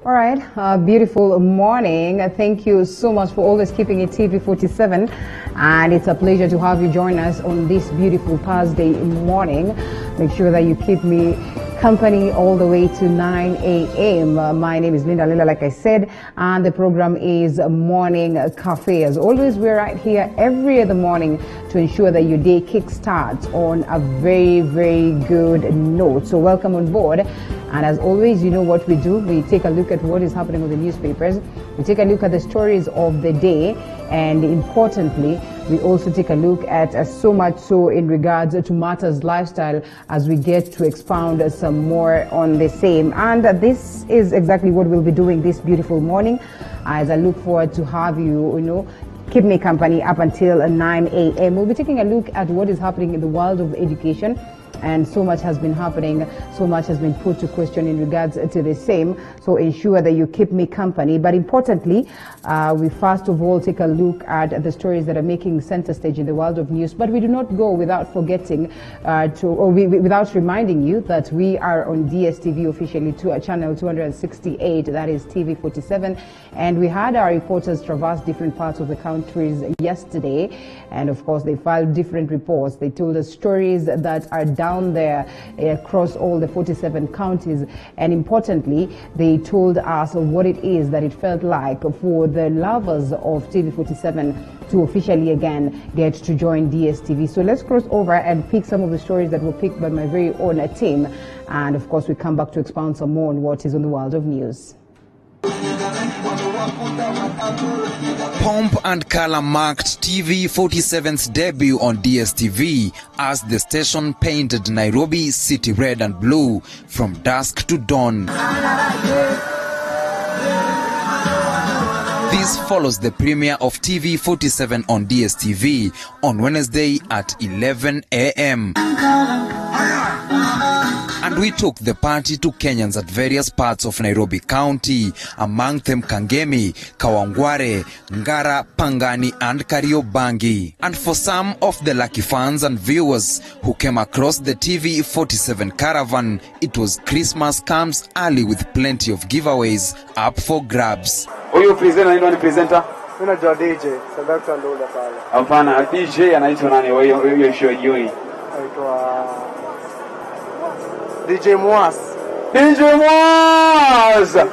All right, beautiful morning. Thank you so much for always keeping it TV47, and it's a pleasure to have you join us on this beautiful Thursday morning. Make sure that you keep me company all the way to 9 a.m. My name is Linda Lila, like I said, and the program is Morning Cafe. As always, we're right here every other morning to ensure that your day kickstarts on a very, very good note. So welcome on board. And as always, you know what we do. We take a look at what is happening with the newspapers. We take a look at the stories of the day. And importantly, we also take a look at so much so in regards to matters lifestyle as we get to expound some more on the same. And this is exactly what we'll be doing this beautiful morning as I look forward to have you, keep me company up until 9 a.m. We'll be taking a look at what is happening in the world of education. And so much has been happening, so much has been put to question in regards to the same. So ensure that you keep me company. But importantly, we first of all take a look at the stories that are making center stage in the world of news. But we do not go without forgetting without reminding you that we are on DSTV officially to channel 268, that is TV47. And we had our reporters traverse different parts of the countries yesterday. And of course, they filed different reports. They told us stories that are down there across all the 47 counties. And importantly, they told us what it is that it felt like for the lovers of TV47 to officially again get to join DSTV. So let's cross over and pick some of the stories that were picked by my very own team. And of course, we come back to expound some more on what is on the world of news. Pomp and color marked TV47's debut on DSTV as the station painted Nairobi city red and blue from dusk to dawn. This follows the premiere of TV47 on DSTV on Wednesday at 11 a.m. And we took the party to Kenyans at various parts of Nairobi County, among them Kangemi, Kawangware, Ngara, Pangani and Kariobangi. And for some of the lucky fans and viewers who came across the TV47 caravan, it was Christmas comes early with plenty of giveaways up for grabs. Huyu presenter ni presenter? Mimi najua DJ, Selector Ndola pale. Hapana, DJ anaitwa nani huyo show yoi? Anaitwa DJ Moas. DJ Moas!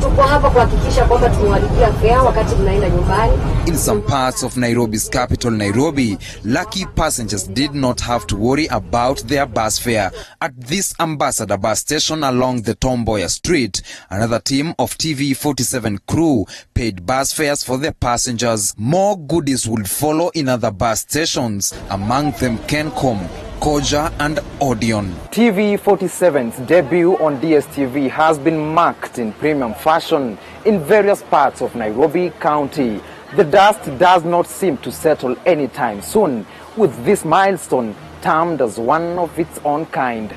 Tuko hapa kuhakikisha kwamba tunawalipia fare wakati mnaenda nyumbani. In some parts of Nairobi's capital, Nairobi, lucky passengers did not have to worry about their bus fare. At this Ambassador bus station along the Tomboya Street, another team of TV47 crew paid bus fares for their passengers. More goodies would follow in other bus stations, among them Kencom, Koja and Odeon. TV47's debut on DSTV has been marked in premium fashion in various parts of Nairobi County. The dust does not seem to settle anytime soon, with this milestone termed as one of its own kind.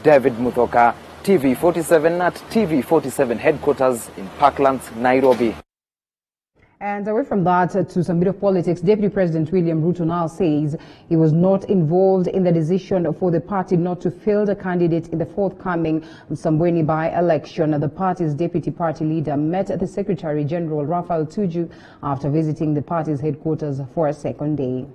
David Muthoka, TV47 at TV47 headquarters in Parklands, Nairobi. And away from that to some bit of politics, Deputy President William Ruto now says he was not involved in the decision for the party not to field a candidate in the forthcoming Msambweni by-election. The party's deputy party leader met the Secretary General Raphael Tuju after visiting the party's headquarters for a second day.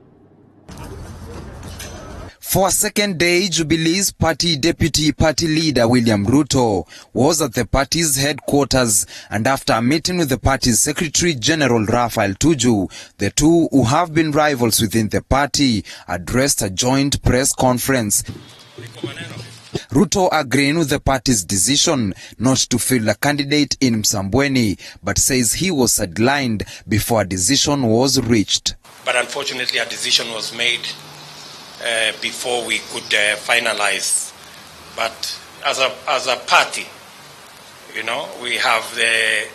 For a second day, Jubilee's party deputy party leader William Ruto was at the party's headquarters, and after a meeting with the party's Secretary General Raphael Tuju, the two, who have been rivals within the party, addressed a joint press conference. Ruto agreeing with the party's decision not to field a candidate in Msambweni, but says he was sidelined before a decision was reached. But unfortunately, a decision was made before we could finalize. But as a party, we have the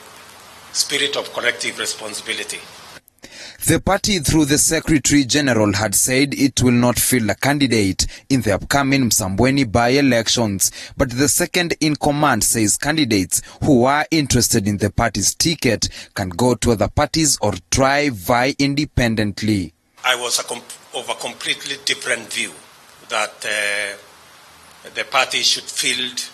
spirit of collective responsibility. The party, through the Secretary General, had said it will not field a candidate in the upcoming Msambweni by-elections, but the second in command says candidates who are interested in the party's ticket can go to other parties or try vie independently. I was of a completely different view that the party should field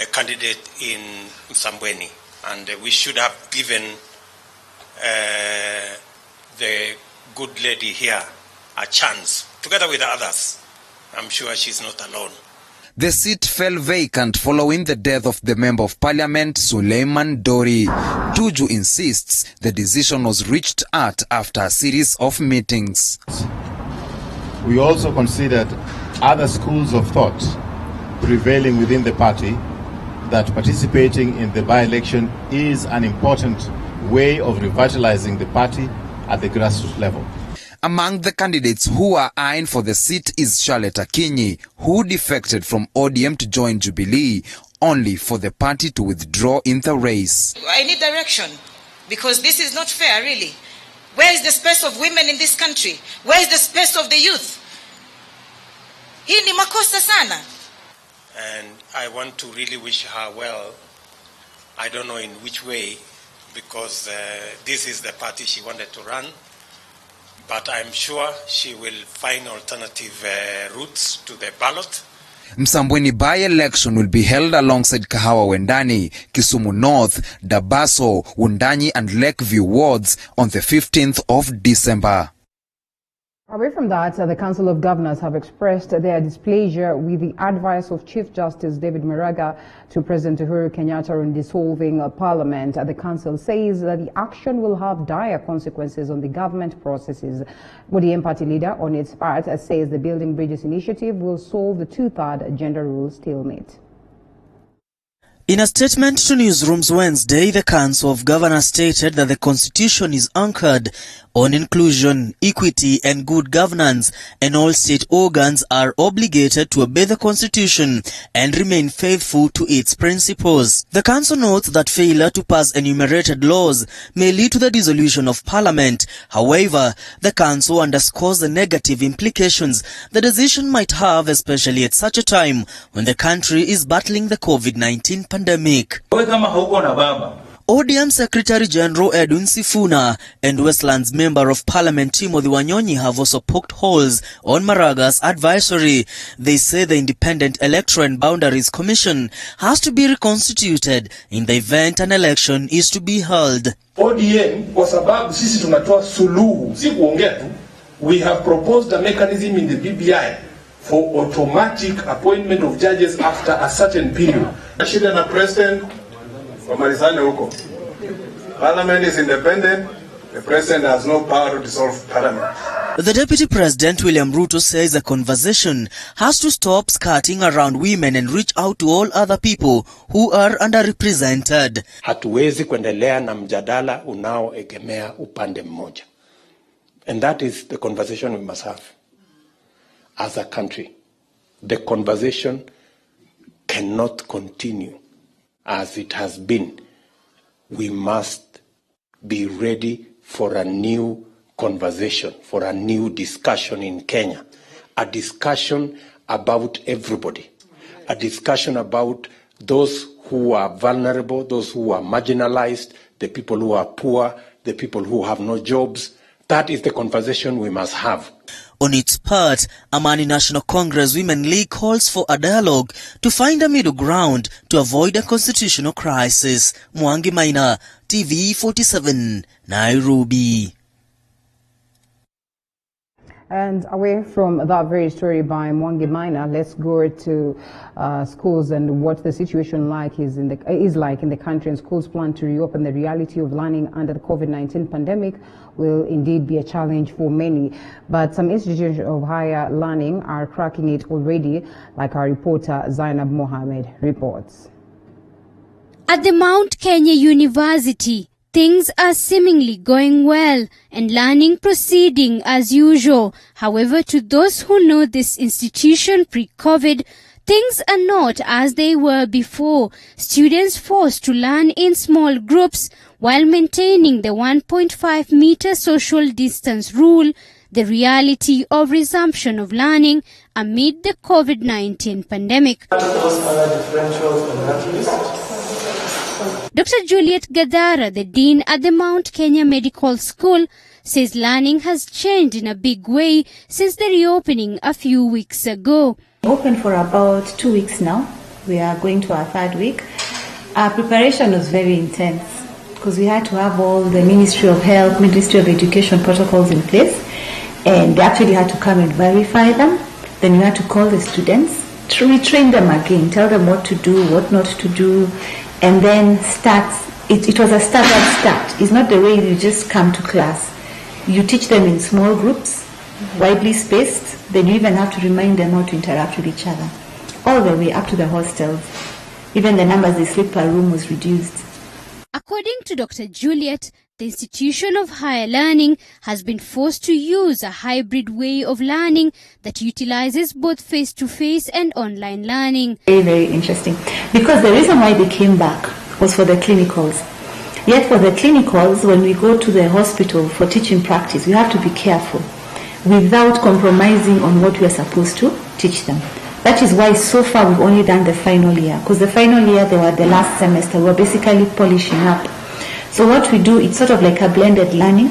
candidate in Msambweni, and we should have given the good lady here a chance, together with the others. I'm sure she's not alone. The seat fell vacant following the death of the Member of Parliament, Suleiman Dori. Tuju insists the decision was reached at after a series of meetings. We also considered other schools of thought prevailing within the party that participating in the by-election is an important way of revitalizing the party at the grassroots level. Among the candidates who are eyeing for the seat is Charlotte Akinyi, who defected from ODM to join Jubilee, only for the party to withdraw in the race. I need direction, because this is not fair, really. Where is the space of women in this country? Where is the space of the youth? Hii ni makosa sana. And I want to really wish her well. I don't know in which way, because this is the party she wanted to run. But I'm sure she will find alternative routes to the ballot. Msambweni by-election will be held alongside Kahawa Wendani, Kisumu North, Dabaso, Wundanyi and Lakeview wards on the 15th of December. Away from that, the Council of Governors have expressed their displeasure with the advice of Chief Justice David Maraga to President Uhuru Kenyatta on dissolving Parliament. The Council says that the action will have dire consequences on the government processes. ODM party leader, on its part, says the Building Bridges initiative will solve the two-third gender rule stalemate. In a statement to newsrooms Wednesday, the Council of Governors stated that the Constitution is anchored on inclusion, equity and good governance, and all state organs are obligated to obey the Constitution and remain faithful to its principles. The Council notes that failure to pass enumerated laws may lead to the dissolution of Parliament. However, the Council underscores the negative implications the decision might have, especially at such a time when the country is battling the COVID-19 pandemic. ODM Secretary General Edwin Sifuna and Westlands Member of Parliament Timothy Wanyonyi have also poked holes on Maraga's advisory. They say the Independent Electoral and Boundaries Commission has to be reconstituted in the event an election is to be held. ODM, kwa sababu sisi tunatoa suluhu, si kuongea tu, we have proposed a mechanism in the BBI for automatic appointment of judges after a certain period. Shida na president wamalizane huko. Parliament is independent. The president has no power to dissolve parliament. The Deputy President William Ruto says the conversation has to stop skirting around women and reach out to all other people who are underrepresented. Hatuwezi kuendelea na mjadala unaoegemea upande mmoja. And that is the conversation we must have as a country. The conversation cannot continue as it has been. We must be ready for a new conversation, for a new discussion in Kenya. A discussion about everybody. A discussion about those who are vulnerable, those who are marginalized, the people who are poor, the people who have no jobs. That is the conversation we must have. On its part, Amani National Congress Women League calls for a dialogue to find a middle ground to avoid a constitutional crisis. Mwangi Maina, TV47, Nairobi. And away from that very story by Mwangi Maina, let's go to schools and what the situation is like in the country. And schools plan to reopen. The reality of learning under the COVID-19 pandemic will indeed be a challenge for many. But some institutions of higher learning are cracking it already, like our reporter Zainab Mohammed reports. At the Mount Kenya University, things are seemingly going well and learning proceeding as usual. However, to those who know this institution pre-COVID, things are not as they were before. Students forced to learn in small groups while maintaining the 1.5 meter social distance rule, the reality of resumption of learning amid the COVID-19 pandemic. Dr. Juliet Gadara, the Dean at the Mount Kenya Medical School, says learning has changed in a big way since the reopening a few weeks ago. Open for about 2 weeks now, We are going to our third week. Our preparation was very intense because we had to have all the Ministry of Health, Ministry of Education protocols in place, and they actually had to come and verify them. Then you had to call the students, retrain them again, tell them what to do, what not to do, and then start. It was a staggered start. It's not the way you just come to class. You teach them in small groups, widely spaced, then you even have to remind them how to interact with each other, all the way up to the hostels. Even the numbers they sleep per room was reduced. According to Dr. Juliet, the institution of higher learning has been forced to use a hybrid way of learning that utilizes both face-to-face and online learning. Very, very interesting. Because the reason why they came back was for the clinicals. Yet for the clinicals, when we go to the hospital for teaching practice, we have to be careful without compromising on what we are supposed to teach them. That is why so far we've only done the final year, because the final year, they were the last semester, we're basically polishing up. So what we do, it's sort of like a blended learning.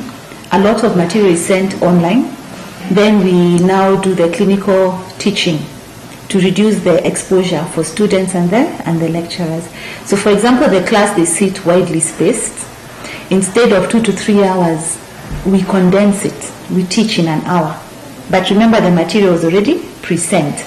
A lot of material is sent online. Then we now do the clinical teaching to reduce the exposure for students and the lecturers. So for example, the class, they sit widely spaced. Instead of 2 to 3 hours, we condense it. We teach in an hour. But remember, the material is already present.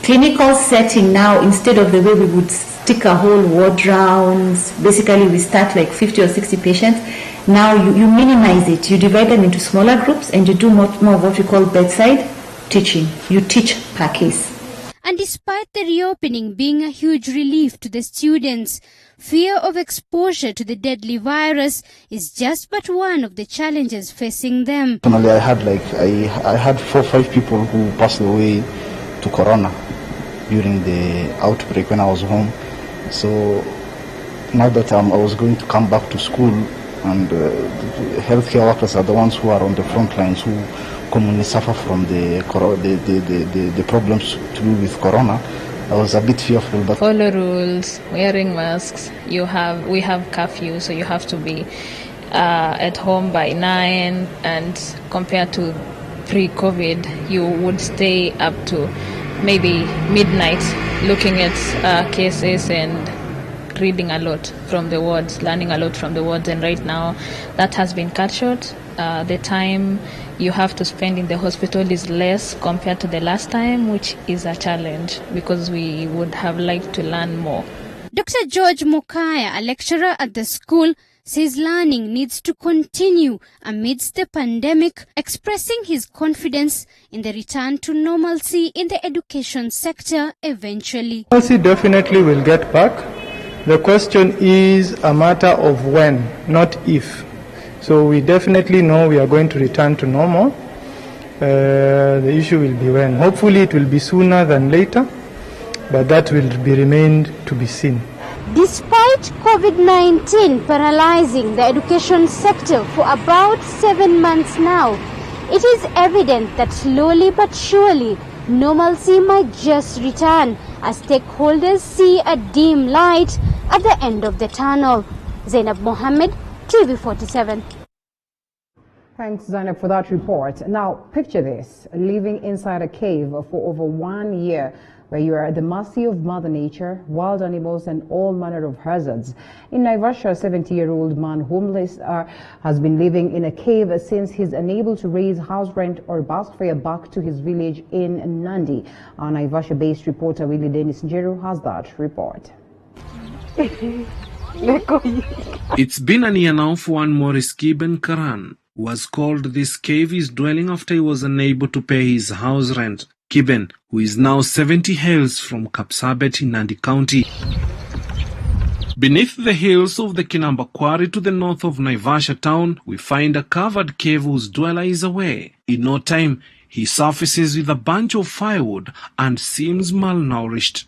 Clinical setting now, instead of the way we would stick a whole ward rounds, basically we start like 50 or 60 patients. Now you minimize it. You divide them into smaller groups and you do more of what we call bedside teaching. You teach per case. And despite the reopening being a huge relief to the students, fear of exposure to the deadly virus is just but one of the challenges facing them. Personally, I had 4 or 5 people who passed away to corona during the outbreak when I was home. So now that I was going to come back to school, and healthcare workers are the ones who are on the front lines who commonly suffer from the problems to do with corona, I was a bit fearful. But follow rules, wearing masks. We have curfew, so you have to be at home by 9, and compared to pre-COVID, you would stay up to maybe midnight looking at cases and reading a lot from the wards, learning a lot from the wards, and right now that has been cut short. The time you have to spend in the hospital is less compared to the last time, which is a challenge because we would have liked to learn more. Dr. George Mukaya, a lecturer at the school, says learning needs to continue amidst the pandemic, expressing his confidence in the return to normalcy in the education sector eventually. Normalcy definitely will get back. The question is a matter of when, not if. So we definitely know we are going to return to normal. The issue will be when. Hopefully it will be sooner than later, but that will be remained to be seen. Despite COVID-19 paralyzing the education sector for about 7 months now, it is evident that slowly but surely normalcy might just return as stakeholders see a dim light at the end of the tunnel. Zainab Mohammed, TV47. Thanks, Zainab, for that report. Now, picture this, living inside a cave for over 1 year, where you are at the mercy of Mother Nature, wild animals, and all manner of hazards. In Naivasha, a 70-year-old man, homeless, has been living in a cave since he's unable to raise house rent or bus fare back to his village in Nandi. Our Naivasha-based reporter, Willie Dennis Njeru, has that report. It's been a year now for one Morris Kiben Karan, who was called this cave his dwelling after he was unable to pay his house rent. Kiben, who is now 70, hails from Kapsabet in Nandi County. Beneath the hills of the Kinamba Quarry to the north of Naivasha town, we find a covered cave whose dweller is away. In no time, he surfaces with a bunch of firewood and seems malnourished.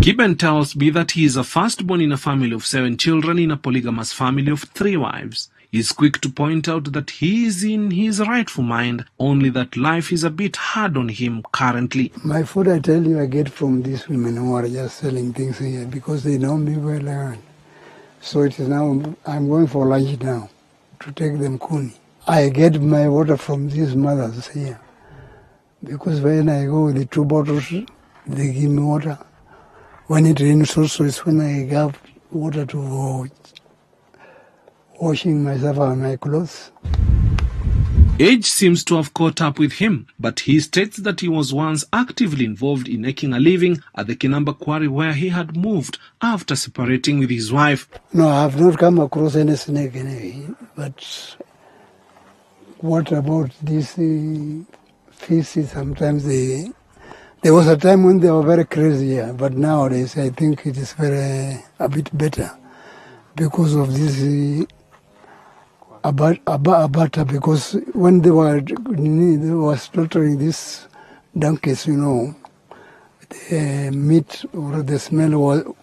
Kiben tells me that he is a firstborn in a family of 7 children in a polygamous family of 3 wives. He is quick to point out that he is in his rightful mind, only that life is a bit hard on him currently. My food, I tell you, I get from these women who are just selling things here because they know me well. So it is now, I'm going for lunch now to take them kuni. I get my water from these mothers here because when I go with the 2 bottles, they give me water. When it rains also is when I have water to washing myself and my clothes. Age seems to have caught up with him, but he states that he was once actively involved in making a living at the Kinamba Quarry where he had moved after separating with his wife. No, I have not come across any snake anyway, but what about these fishes? Sometimes there was a time when they were very crazy, but nowadays I think it is a bit better because of this abata, because when they were slaughtering these donkeys, the meat or the smell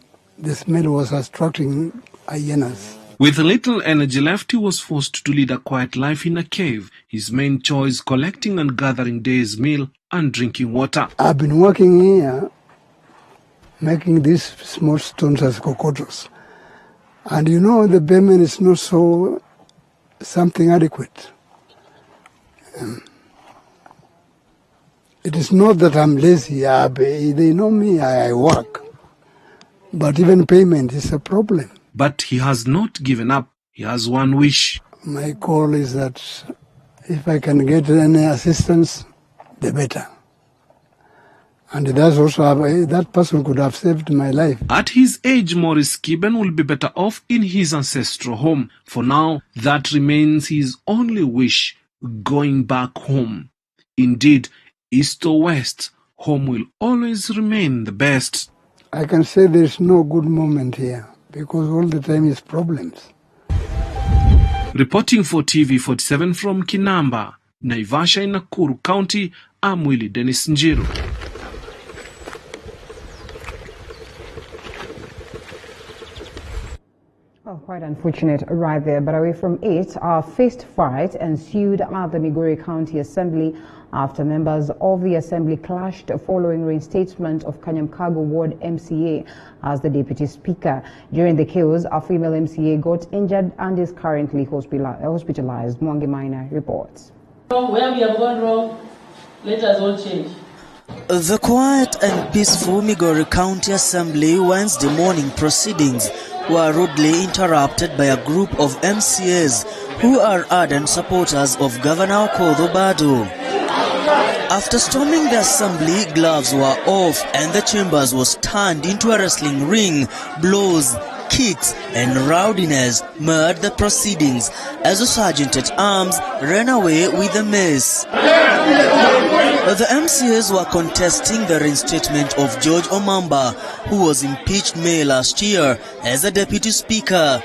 was attracting hyenas. With little energy left, he was forced to lead a quiet life in a cave, his main choice collecting and gathering day's meal and drinking water. I've been working here, making these small stones as kokotos. And the payment is not so something adequate. It is not that I'm lazy. They know me, I work. But even payment is a problem. But he has not given up. He has one wish. My call is that if I can get any assistance, the better. And that's also, that person could have saved my life. At his age, Maurice Kiben will be better off in his ancestral home. For now, that remains his only wish, going back home. Indeed, east or west, home will always remain the best. I can say there's no good moment here, because all the time is problems. Reporting for TV47 from Kinamba, Naivasha in Nakuru County, I'm Willie Dennis Njiru. Oh, quite unfortunate right there, but away from it, a fist fight ensued at the Migori County Assembly after members of the Assembly clashed following reinstatement of Kanyamkago Ward MCA as the Deputy Speaker. During the chaos, a female MCA got injured and is currently hospitalized. Mwangi Maina reports. Where we have gone wrong, let us all change. The quiet and peaceful Migori County Assembly Wednesday morning proceedings were rudely interrupted by a group of MCAs who are ardent supporters of Governor Okoth Obado. After storming the assembly, gloves were off and the chambers was turned into a wrestling ring. Blows, kicks and rowdiness marred the proceedings as the sergeant-at-arms ran away with the mace. The MCAs were contesting the reinstatement of George Omamba, who was impeached May last year as a deputy speaker.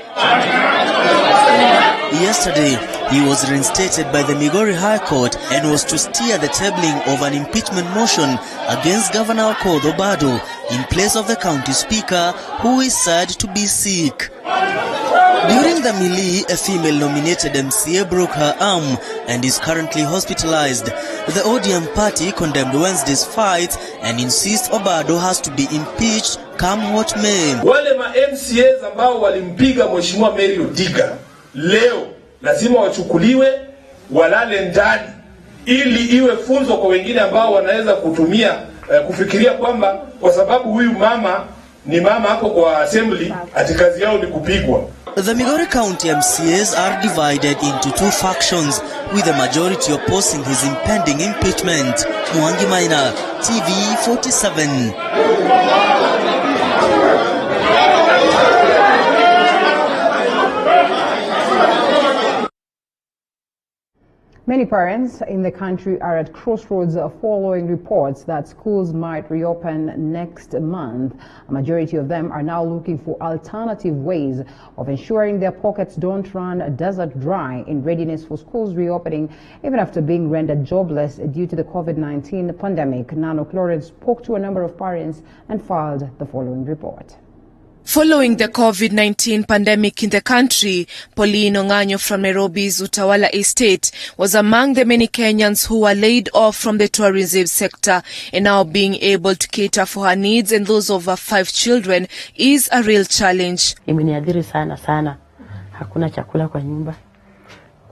Yesterday, he was reinstated by the Migori High Court and was to steer the tabling of an impeachment motion against Governor Okoth Obado in place of the county speaker, who is said to be sick. During the melee, a female-nominated MCA broke her arm and is currently hospitalized. The ODM party condemned Wednesday's fight and insists Obado has to be impeached come what may. Wale ma MCAs ambao walimpiga Mheshimiwa Mary Odiga leo lazima wachukuliwe, walale ndani, ili iwe funzo kwa wengine ambao wanaweza kutumia kufikiria kwamba kwa sababu huyu mama ni mama hapo kwa assembly ati kazi yao ni kupigwa. The Migori County MCAs are divided into two factions, with the majority opposing his impending impeachment. Mwangi Maina, TV47. Many parents in the country are at crossroads following reports that schools might reopen next month. A majority of them are now looking for alternative ways of ensuring their pockets don't run desert dry in readiness for schools reopening, even after being rendered jobless due to the COVID-19 pandemic. Nano Clarence spoke to a number of parents and filed the following report. Following the COVID-19 pandemic in the country, Pauline Onganyo from Nairobi's Utawala Estate was among the many Kenyans who were laid off from the tourism sector, and now being able to cater for her needs and those of her 5 children is a real challenge. Imeniadhiri sana. Hakuna chakula kwa nyumba.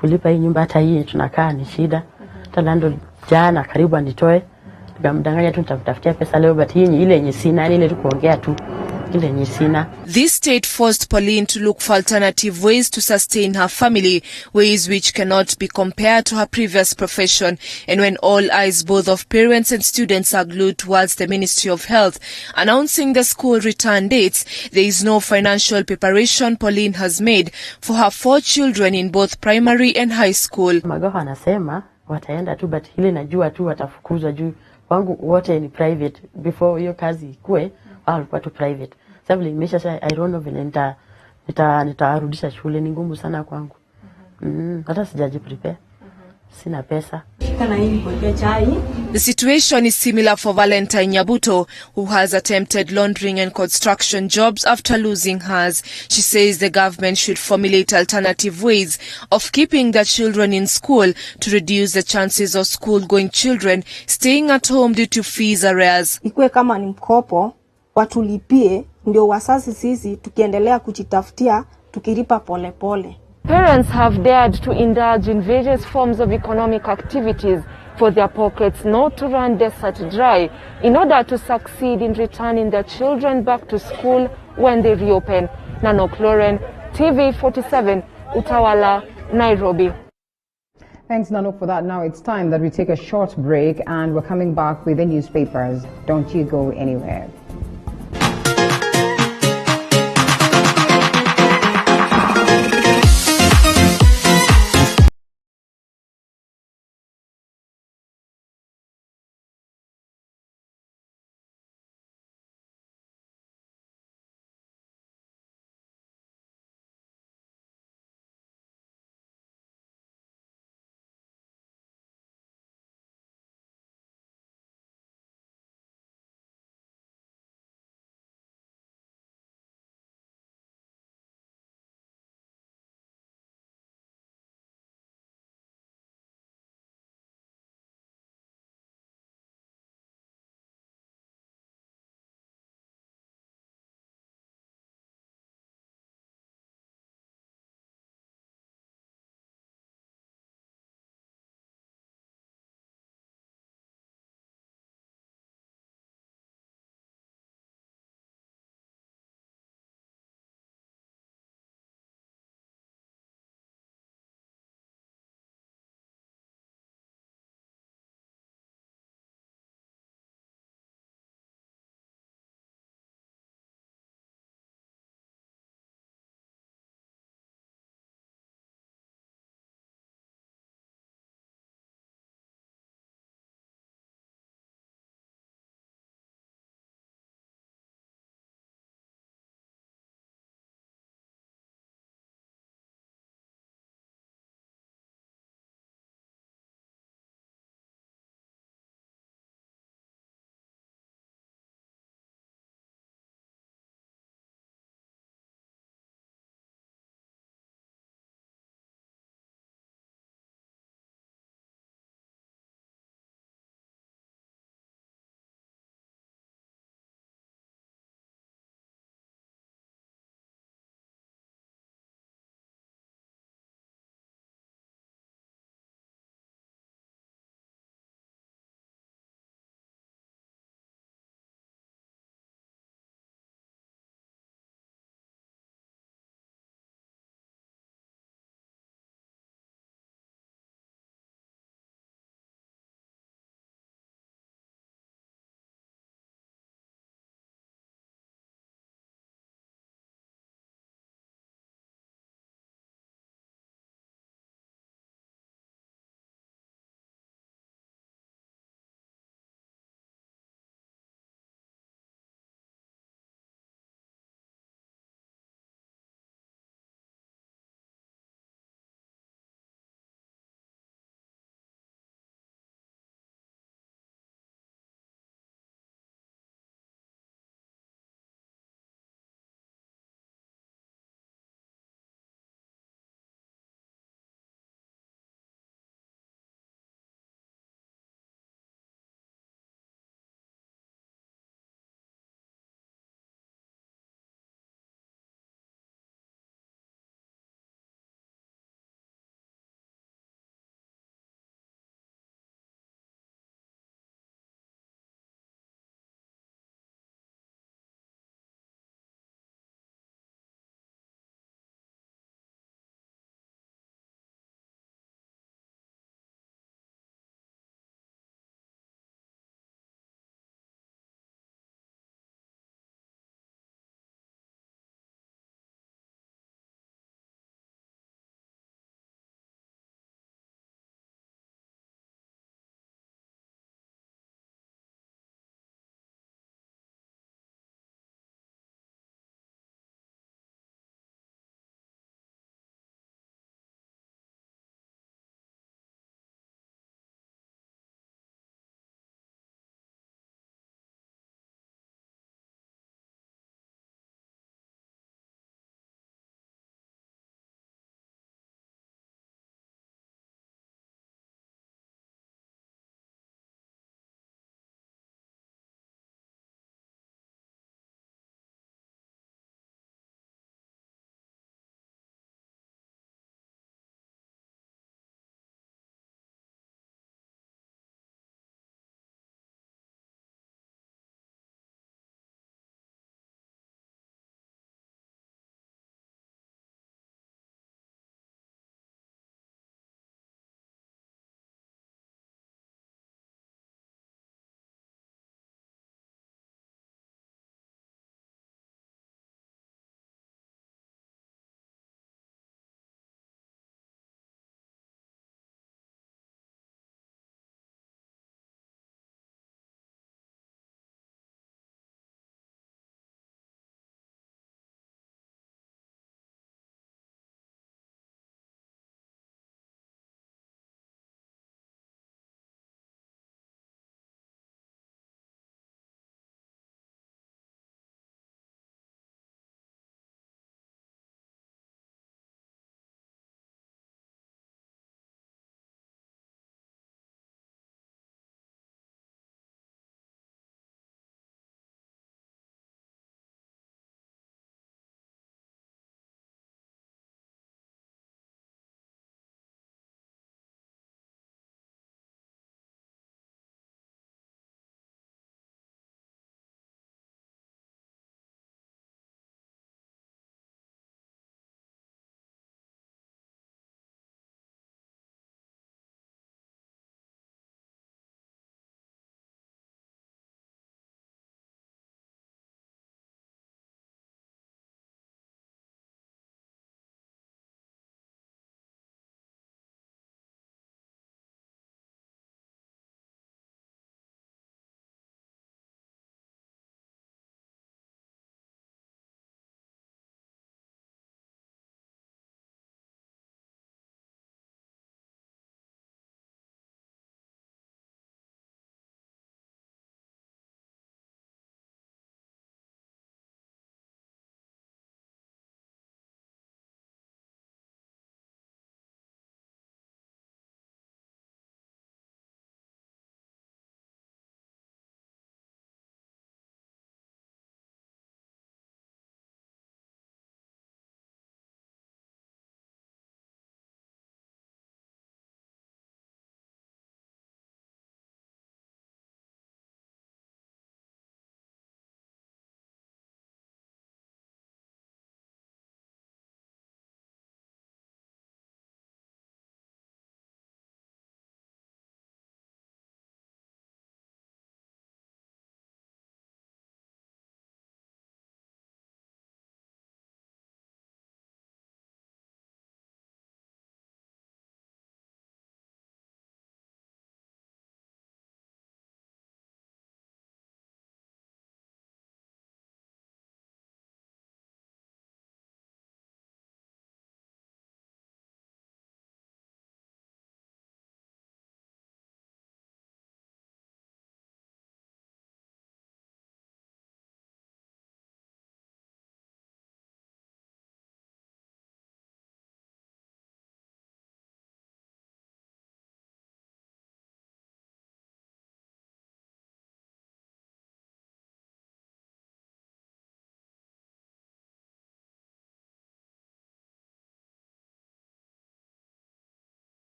Kulipa hii nyumba hata hii tunakaa ni shida. Hata landlord jana karibu anitoe. Nikamdanganya tu nitamtafutia pesa leo, but hii ile yenye sina ile tu kuongea tu. ile yenye sina. This state forced Pauline to look for alternative ways to sustain her family, ways which cannot be compared to her previous profession. And when all eyes both of parents and students are glued towards the Ministry of Health announcing the school return dates, there is no financial preparation Pauline has made for her 4 children in both primary and high school. Magawa anasema wataenda tu, but ile najua tu watafukuzwa juu wangu wote ni private. Before hiyo kazi ikue walikuwa tu private. Sasa vile imesha sasa, I don't know vile nitarudisha shule, ni ngumu sana kwangu. Hata sijaji prepare. Sina pesa. The situation is similar for Valentine Nyabuto, who has attempted laundering and construction jobs after losing hers. She says the government should formulate alternative ways of keeping the children in school to reduce the chances of school-going children staying at home due to fees arrears. Ikue kama ni mkopo, watulipie, ndio wasasi sisi tukiendelea kujitafutia, tukilipa pole pole. Parents have dared to indulge in various forms of economic activities for their pockets not to run desert dry in order to succeed in returning their children back to school when they reopen. Nanok Lauren, TV47, Utawala, Nairobi. Thanks, Nanok, for that. Now it's time that we take a short break and we're coming back with the newspapers. Don't you go anywhere.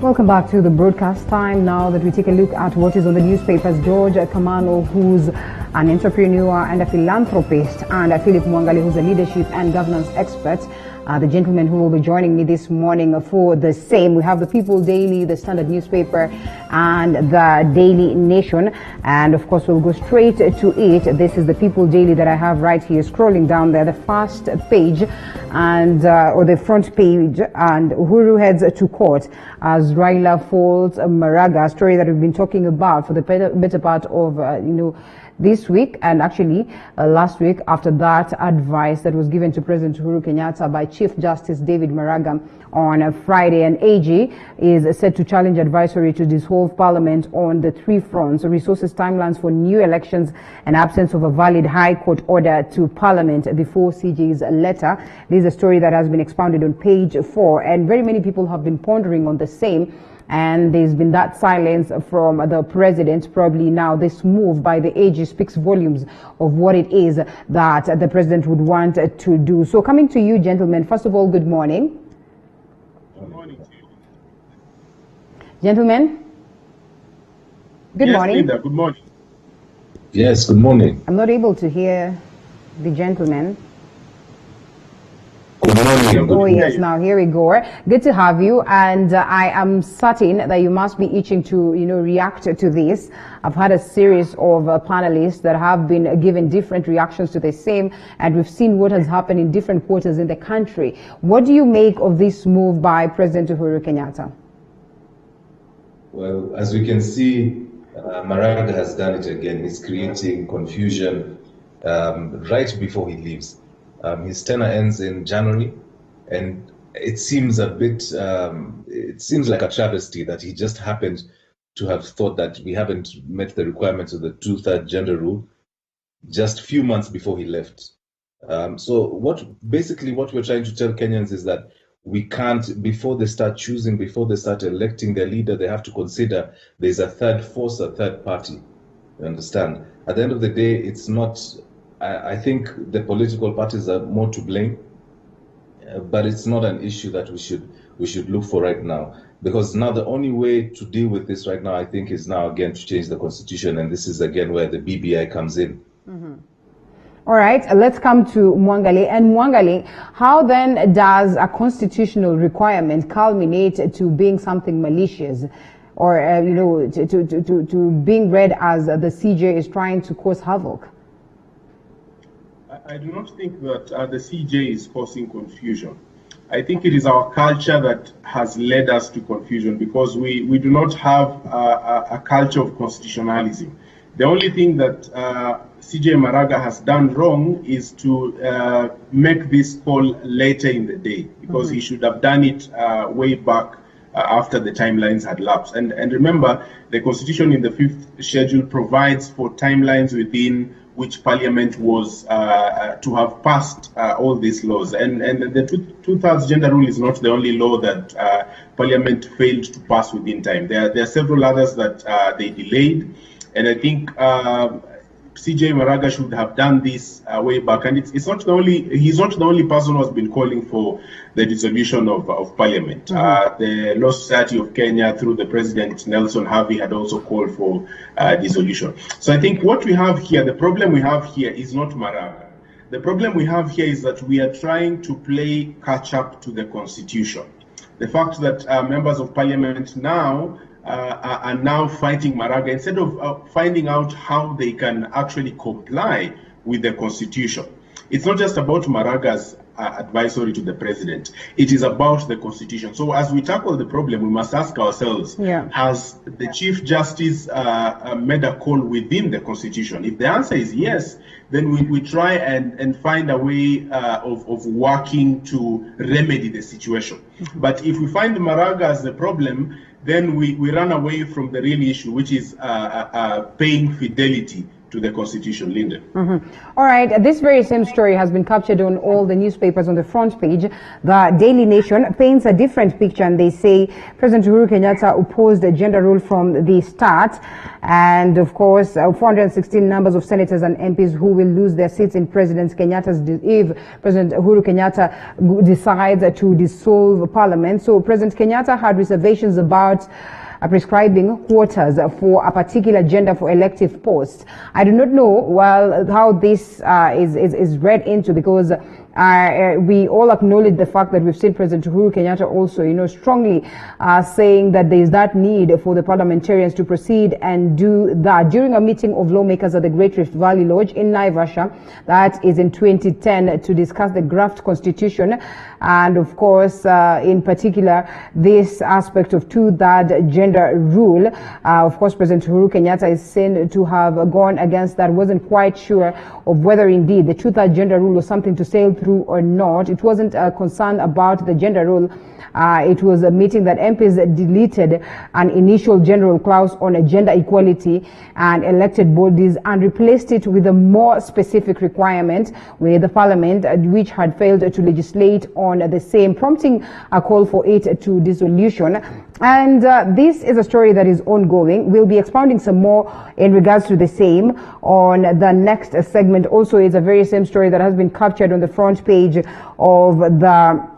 Welcome back to the broadcast time. Now that we take a look at what is on the newspapers, George Kamano, who's an entrepreneur and a philanthropist, and Philip Mwangali, who's a leadership and governance expert, the gentlemen who will be joining me this morning for the same. We have the People Daily, the Standard newspaper, and the Daily Nation. And of course, we'll go straight to it. This is the People Daily that I have right here, scrolling down there, the first page, and or the front page. And Uhuru heads to court as Raila falls Maraga, a story that we've been talking about for the better part of, this week, and actually last week, after that advice that was given to President Uhuru Kenyatta by Chief Justice David Maraga on Friday. And AG is set to challenge advisory to dissolve Parliament on the three fronts: resources, timelines for new elections, and absence of a valid High Court order to Parliament before CJ's letter. This is a story that has been expounded on page 4, and very many people have been pondering on the same. And there's been that silence from the president. Probably now this move by the AG speaks volumes of what it is that the president would want to do. So coming to you, gentlemen, first of all, good morning. Good morning to you. Gentlemen, good morning. Linda, good morning. Yes, good morning. I'm not able to hear the gentleman. Good morning. Oh yes, now here we go. Good to have you, and I am certain that you must be itching to, react to this. I've had a series of panelists that have been given different reactions to the same, and we've seen what has happened in different quarters in the country. What do you make of this move by President Uhuru Kenyatta? Well, as we can see, Maraga has done it again. He's creating confusion right before he leaves. His tenure ends in January, and it seems it seems like a travesty that he just happened to have thought that we haven't met the requirements of the 2/3 gender rule just a few months before he left. So what we're trying to tell Kenyans is that we can't, before they start choosing, before they start electing their leader, they have to consider there's a third force, a third party. You understand? At the end of the day, it's not. I think the political parties are more to blame, but it's not an issue that we should look for right now, because now the only way to deal with this right now, I think, is now again to change the constitution, and this is again where the BBI comes in. Mm-hmm. All right, let's come to Mwangali. And Mwangali, how then does a constitutional requirement culminate to being something malicious, or to being read as the CJ is trying to cause havoc? I do not think that the CJ is causing confusion. I think it is our culture that has led us to confusion, because we do not have a culture of constitutionalism. The only thing that CJ Maraga has done wrong is to make this call later in the day, because he should have done it way back after the timelines had lapsed. And remember, the Constitution in the 5th schedule provides for timelines within which Parliament was to have passed all these laws. And the 2/3 gender rule is not the only law that Parliament failed to pass within time. There are several others that they delayed. And I think CJ Maraga should have done this way back. And he's not the only person who has been calling for the dissolution of Parliament. The Law Society of Kenya, through the President Nelson Harvey, had also called for dissolution. So I think what we have here, the problem we have here is not Maraga. The problem we have here is that we are trying to play catch up to the Constitution. The fact that members of Parliament now are now fighting Maraga instead of finding out how they can actually comply with the Constitution. It's not just about Maraga's advisory to the president. It is about the Constitution. So as we tackle the problem, we must ask ourselves, has the Chief Justice made a call within the Constitution? If the answer is yes, then we try and find a way of working to remedy the situation. But if we find Maraga as the problem, then we run away from the real issue, which is paying fidelity to the Constitution, Linda. All right, this very same story has been captured on all the newspapers on the front page. The Daily Nation paints a different picture, and they say President Uhuru Kenyatta opposed the gender rule from the start. And of course, 416 numbers of senators and MPs who will lose their seats in President Kenyatta's, if President Uhuru Kenyatta decides to dissolve parliament. So President Kenyatta had reservations about prescribing quotas for a particular gender for elective posts. I do not know how this is read into, because we all acknowledge the fact that we've seen President Uhuru Kenyatta also, strongly saying that there is that need for the parliamentarians to proceed and do that during a meeting of lawmakers at the Great Rift Valley Lodge in Naivasha, that is in 2010, to discuss the draft constitution, and of course, in particular, this aspect of two-third gender rule. Of course, President Uhuru Kenyatta is seen to have gone against that, wasn't quite sure of whether indeed the two-third gender rule was something to sail through or not. It wasn't concerned about the gender rule. It was a meeting that MPs deleted an initial general clause on gender equality and elected bodies and replaced it with a more specific requirement with the parliament, which had failed to legislate on the same, prompting a call for it to dissolution. And this is a story that is ongoing. We'll be expounding some more in regards to the same on the next segment. Also, it's a very same story that has been captured on the front page of the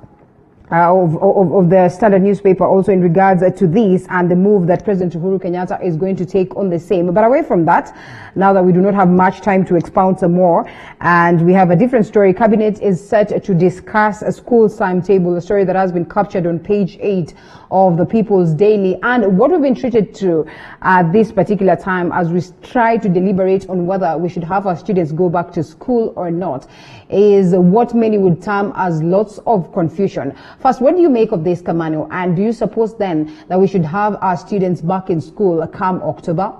Standard newspaper, also in regards to this and the move that President Uhuru Kenyatta is going to take on the same. But away from that, now that we do not have much time to expound some more, and we have a different story, Cabinet is set to discuss a school timetable, a story that has been captured on page 8 of the People's Daily. And what we've been treated to at this particular time, as we try to deliberate on whether we should have our students go back to school or not, is what many would term as lots of confusion. First, what do you make of this, Kamano? And do you suppose then that we should have our students back in school come October?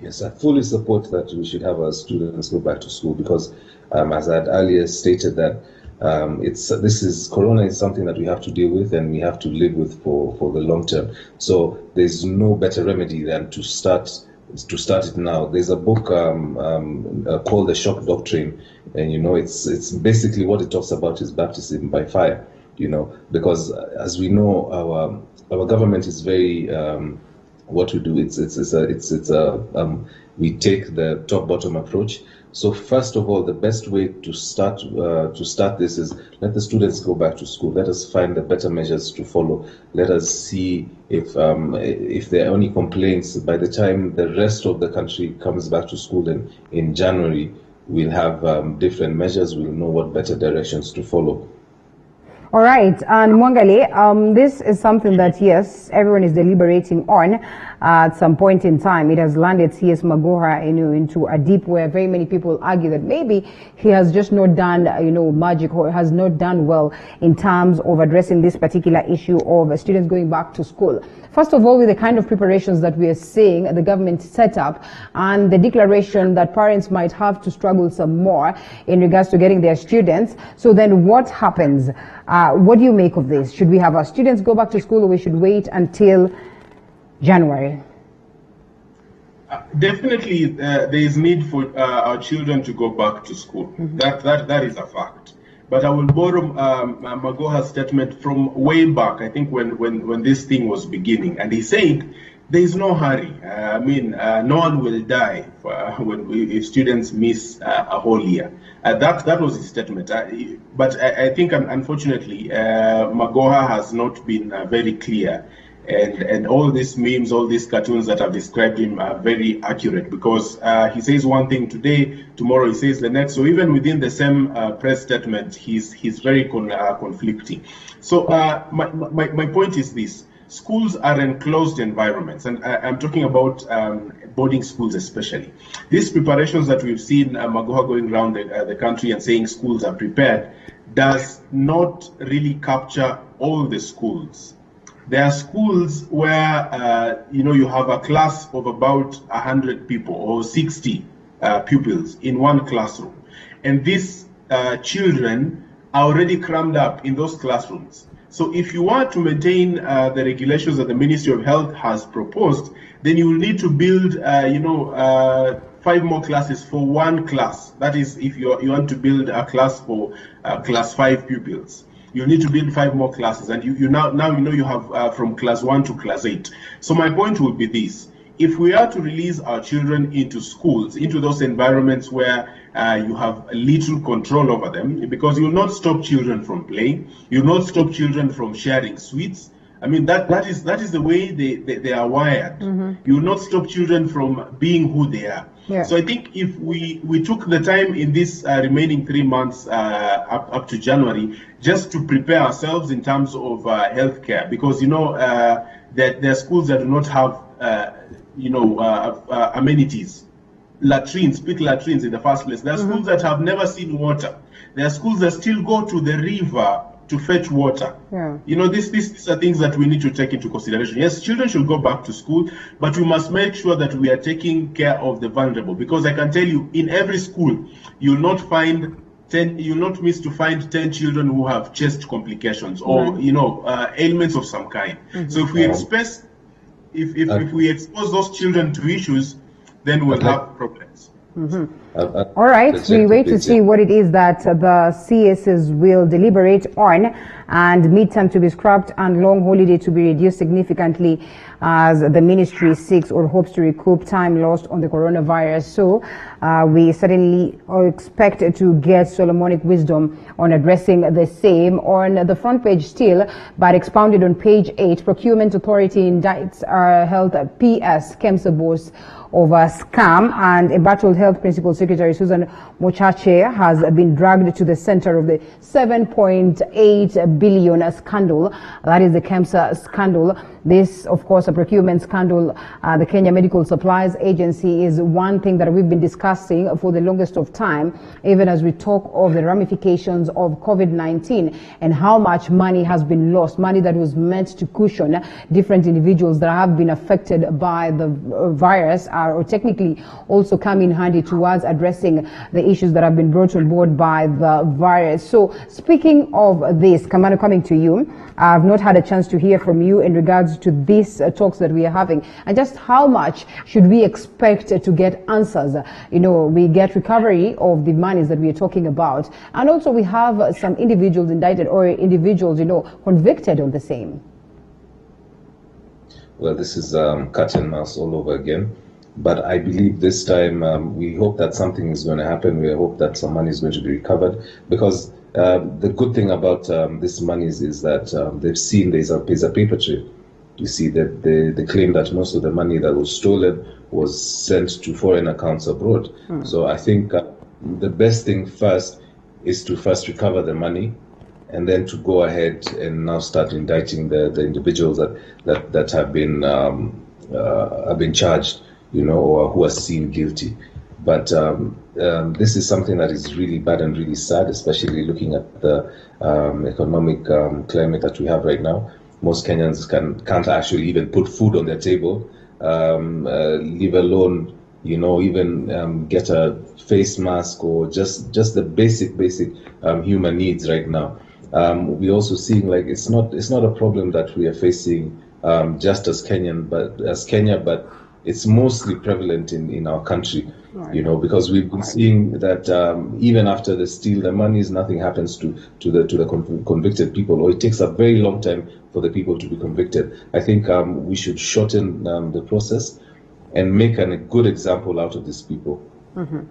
Yes, I fully support that we should have our students go back to school, because as I had earlier stated that Corona is something that we have to deal with and we have to live with for the long term. So there's no better remedy than to start it now. There's a book called The Shock Doctrine, and it's basically what it talks about is baptism by fire. Because as we know, our government is very what we do. We take the top-bottom approach. So first of all, the best way to start this is let the students go back to school. Let us find the better measures to follow. Let us see if there are any complaints. By the time the rest of the country comes back to school in January, we'll have different measures. We'll know what better directions to follow. All right, and Mwangali, this is something that, yes, everyone is deliberating on. At some point in time, it has landed CS Magoha, into a deep where very many people argue that maybe he has just not done, magic, or has not done well in terms of addressing this particular issue of students going back to school. First of all, with the kind of preparations that we are seeing the government set up and the declaration that parents might have to struggle some more in regards to getting their students. So then what happens? What do you make of this? Should we have our students go back to school, or we should wait until January? Definitely, there is need for our children to go back to school. Mm-hmm. That is a fact. But I will borrow Magoha's statement from way back, I think when this thing was beginning. And he said, there is no hurry. No one will die if students miss a whole year. That was his statement. But I think, unfortunately, Magoha has not been very clear. And all these memes, all these cartoons that have described him are very accurate, because he says one thing today, tomorrow he says the next. So even within the same press statement, he's very conflicting. So my point is this. Schools are enclosed environments, and I'm talking about boarding schools especially. These preparations that we've seen Magoha going around the country and saying schools are prepared does not really capture all the schools. There are schools where you have a class of about 100 people or 60 pupils in one classroom, and these children are already crammed up in those classrooms. So if you want to maintain the regulations that the Ministry of Health has proposed, then you will need to build 5 more classes for one class. That is, if you want to build a class for class 5 pupils, you need to build 5 more classes, and you now you have from class 1 to class 8. So my point would be this: if we are to release our children into schools, into those environments where you have little control over them, because you will not stop children from playing, you will not stop children from sharing sweets. I mean, that is the way they are wired. Mm-hmm. You will not stop children from being who they are. Yeah. So I think if we took the time in this remaining 3 months up to January just to prepare ourselves in terms of healthcare, because that there are schools that do not have amenities, pit latrines in the first place. There are schools that have never seen water. There are schools that still go to the river to fetch water. Yeah. These are things that we need to take into consideration. Yes, children should go back to school, but we must make sure that we are taking care of the vulnerable, because I can tell you, in every school, you'll not miss to find 10 children who have chest complications or ailments of some kind. Mm-hmm. So if we expose those children to issues, then we'll have problems. Mm-hmm. All right, we wait to see what it is that the CSs will deliberate on, and midterm to be scrapped and long holiday to be reduced significantly as the ministry seeks or hopes to recoup time lost on the coronavirus. So we certainly expect to get Solomonic wisdom on addressing the same. On the front page still, but expounded on page 8, Procurement Authority indicts Health PS KEMSA boss over scam, and embattled Health Principal Secretary Susan Mochache has been dragged to the center of the 7.8 billion scandal. That is the KEMSA scandal. This, of course, a procurement scandal. The Kenya Medical Supplies Agency is one thing that we've been discussing for the longest of time, even as we talk of the ramifications of COVID-19 and how much money has been lost, money that was meant to cushion different individuals that have been affected by the virus, or technically also come in handy towards addressing the issues that have been brought on board by the virus. So speaking of this, Kamano, coming to you, I've not had a chance to hear from you in regards to these talks that we are having, and just how much should we expect to get answers? We get recovery of the monies that we are talking about, and also we have some individuals indicted or individuals, convicted on the same. Well, this is cat and mouse all over again. But I believe this time we hope that something is going to happen. We hope that some money is going to be recovered, because the good thing about this money is that they've seen there's a paper trail. You see that they claim that most of the money that was stolen was sent to foreign accounts abroad. So I think the best thing first is to first recover the money, and then to go ahead and now start indicting the individuals that have been charged, or who are seen guilty. But this is something that is really bad and really sad, especially looking at the economic climate that we have right now. Most Kenyans can't actually even put food on their table, leave alone, even get a face mask or just the basic human needs right now. We're also seeing it's not a problem that we are facing just as Kenya, but it's mostly prevalent in our country, right. Because we've been seeing that even after they steal the monies, nothing happens to the convicted people, or it takes a very long time for the people to be convicted. I think we should shorten the process and make a good example out of these people. Mm-hmm.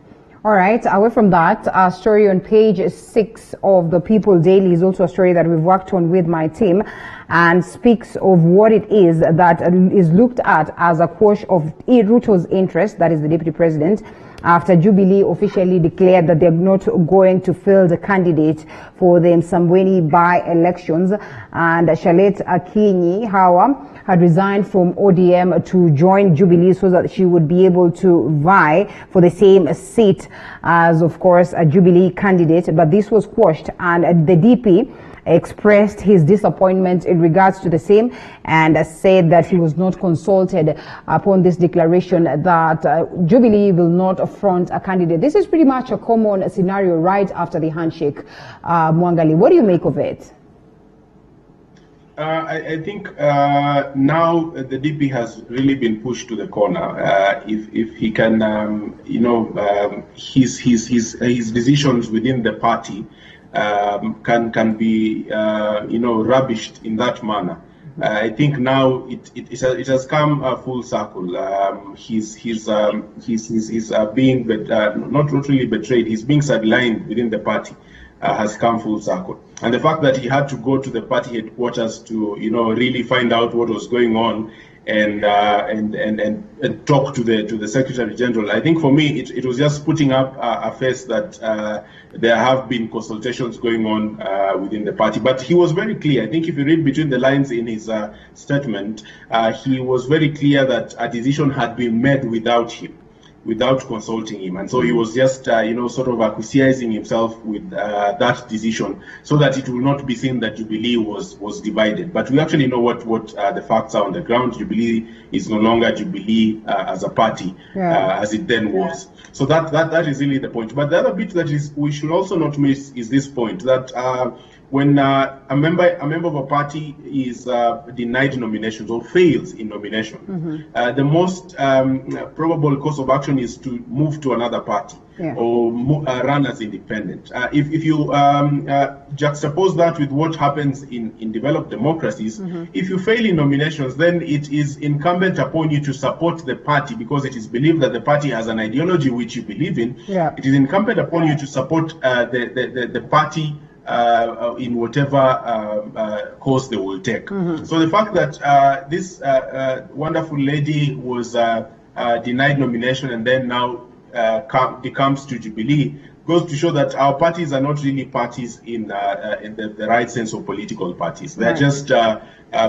All right, away from that, a story on page 6 of the People Daily is also a story that we've worked on with my team, and speaks of what it is that is looked at as a quash of Ruto's interest, that is the Deputy President, after Jubilee officially declared that they're not going to field a candidate for the Msambweni by-elections, and Charlotte Akinyi Hawa had resigned from ODM to join Jubilee so that she would be able to vie for the same seat as, of course, a Jubilee candidate. But this was quashed, and the DP expressed his disappointment in regards to the same, and said that he was not consulted upon this declaration that Jubilee will not front a candidate. This is pretty much a common scenario right after the handshake. Mwangali, what do you make of it? I think now the DP has really been pushed to the corner. If he can, his decisions within the party can be rubbished in that manner. I think now it has come full circle. He's being not really betrayed. He's being sidelined within the party. Has come full circle, and the fact that he had to go to the party headquarters to really find out what was going on and talk to the Secretary General. I think for me it was just putting up a face that there have been consultations going on within the party. But he was very clear. I think if you read between the lines in his statement, he was very clear that a decision had been made without him, without consulting him, and so he was just sort of acquiescing himself with that decision, so that it will not be seen that Jubilee was divided. But we actually know what the facts are on the ground. Jubilee is no longer Jubilee as a party as it then was. So that is really the point. But the other bit that we should also not miss is this point that when a member of a party is denied nominations or fails in nomination, the most probable course of action is to move to another party or run as independent. If you juxtapose that with what happens in developed democracies, if you fail in nominations, then it is incumbent upon you to support the party because it is believed that the party has an ideology which you believe in. It is incumbent upon you to support the party in whatever course they will take. So the fact that this wonderful lady was denied nomination and then now comes to Jubilee goes to show that our parties are not really parties in the right sense of political parties. They're just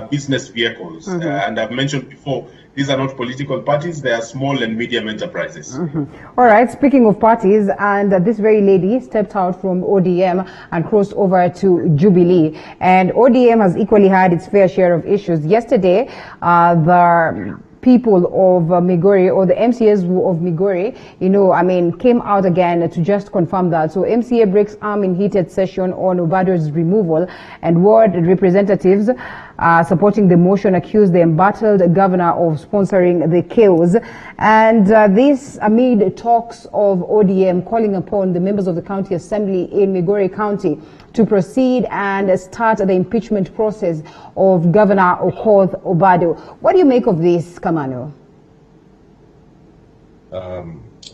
business vehicles. And I've mentioned before, these are not political parties, they are small and medium enterprises. All right, speaking of parties, and this very lady stepped out from ODM and crossed over to Jubilee. And ODM has equally had its fair share of issues. Yesterday, the people of Migori, or the MCAs of Migori, came out again to just confirm that. So MCA breaks arm in heated session on Obado's removal, and ward representatives supporting the motion accused the embattled governor of sponsoring the chaos. And this amid talks of ODM calling upon the members of the county assembly in Migori County to proceed and start the impeachment process of Governor Okoth Obado. What do you make of this, Kamano?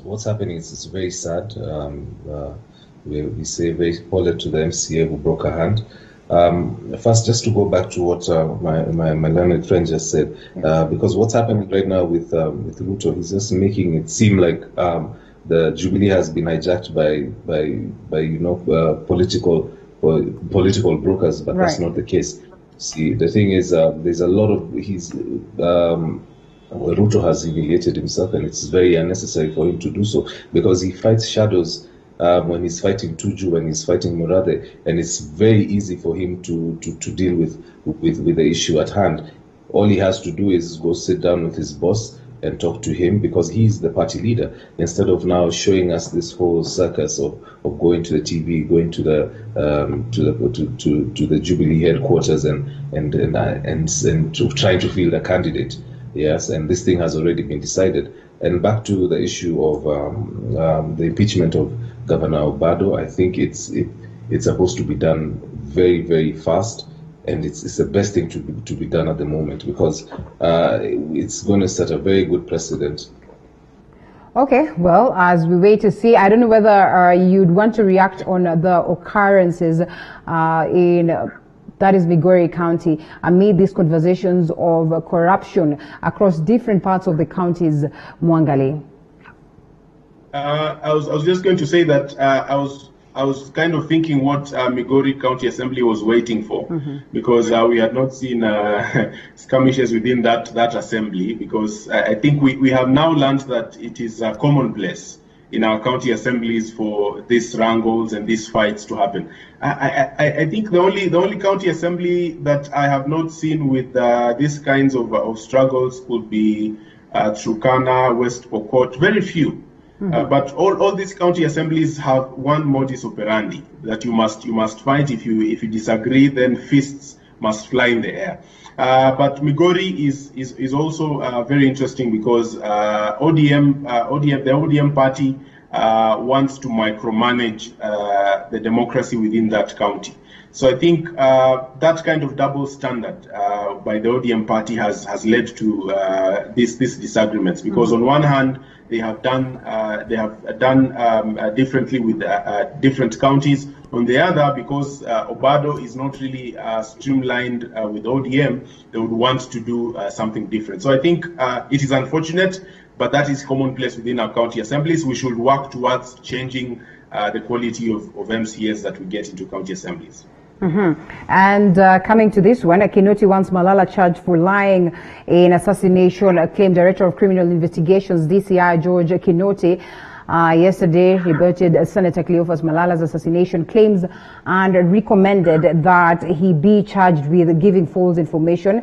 What's happening is very sad. We say very poorly to the MCA who broke a hand. First, just to go back to what my learned friend just said, because what's happening right now with Ruto, he's just making it seem like the Jubilee has been hijacked by political brokers, but that's not the case. See, the thing is, there's a lot of Ruto has humiliated himself, and it's very unnecessary for him to do so because he fights shadows when he's fighting Tuju, when he's fighting Murathe, and it's very easy for him to deal with the issue at hand. All he has to do is go sit down with his boss and talk to him because he's the party leader, instead of now showing us this whole circus of going to the TV, going to the Jubilee headquarters and trying to field a candidate. Yes, and this thing has already been decided. And back to the issue of the impeachment of Governor Obado, I think it's supposed to be done very, very fast. And it's the best thing to be done at the moment because it's going to set a very good precedent. Okay, well, as we wait to see, I don't know whether you'd want to react on the occurrences in that is Migori County amid these conversations of corruption across different parts of the counties, Mwangali. I was just going to say that I was kind of thinking what Migori County Assembly was waiting for, because we had not seen skirmishes within that assembly, because I think we have now learned that it is commonplace in our county assemblies for these wrangles and these fights to happen. I think the only county assembly that I have not seen with these kinds of struggles could be Turkana, West Pokot, very few. But all these county assemblies have one modus operandi that you must fight. If you disagree, then fists must fly in the air. But Migori is also very interesting because the ODM party wants to micromanage the democracy within that county. So I think that kind of double standard by the ODM party has led to these disagreements, because on one hand they have done differently with different counties. On the other, because Obado is not really streamlined with ODM, they would want to do something different. So I think it is unfortunate, but that is commonplace within our county assemblies. We should work towards changing the quality of MCAs that we get into county assemblies. And coming to this one, Kinoti wants Malala charged for lying in assassination, claimed Director of Criminal Investigations, DCI George Kinoti. Yesterday rebutted Senator Cleophas Malala's assassination claims and recommended that he be charged with giving false information.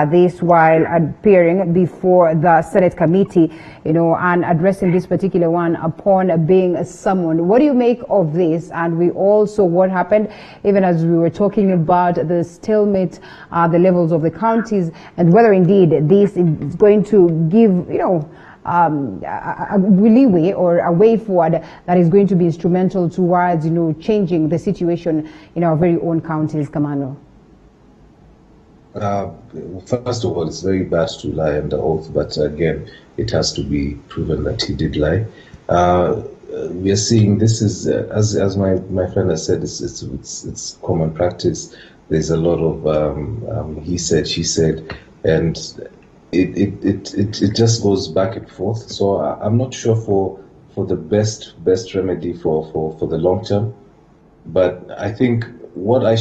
This while appearing before the Senate committee, and addressing this particular one upon being summoned. What do you make of this? And we also what happened, even as we were talking about the stalemate, the levels of the counties, and whether indeed this is going to give, a leeway or a way forward that is going to be instrumental towards, changing the situation in our very own counties, Kamano? First of all, it's very bad to lie under oath, but again, it has to be proven that he did lie. We are seeing this is, as my friend has said, it's common practice. There's a lot of he said, she said, and it just goes back and forth. So I'm not sure for the best remedy for the long term, but I think what I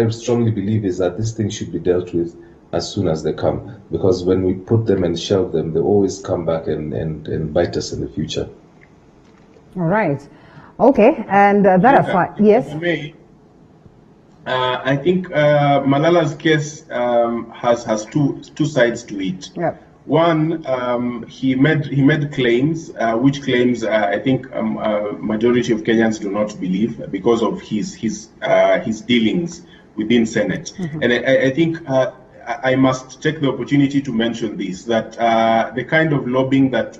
strongly believe is that this thing should be dealt with as soon as they come, because when we put them and shelve them, they always come back and bite us in the future. All right. Okay. And yes. I think Malala's case has two sides to it. Yeah. One, he made claims, which claims I think majority of Kenyans do not believe because of his dealings within Senate. And I think I must take the opportunity to mention this, that the kind of lobbying that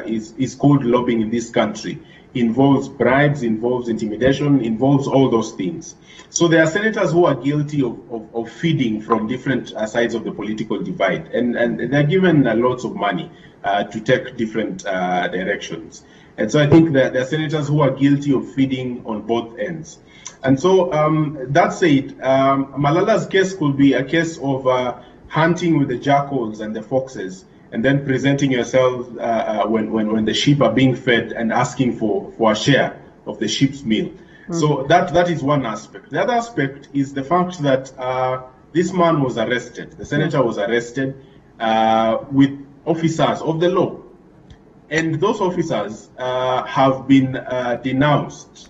is called lobbying in this country involves bribes, involves intimidation, involves all those things. So there are senators who are guilty of feeding from different sides of the political divide, and they're given lots of money to take different directions. And so I think that there are senators who are guilty of feeding on both ends. And so that said, Malala's case could be a case of hunting with the jackals and the foxes, and then presenting yourself when the sheep are being fed and asking for a share of the sheep's meal. So that is one aspect. The other aspect is the fact that this man was arrested. The senator was arrested with officers of the law. And those officers have been denounced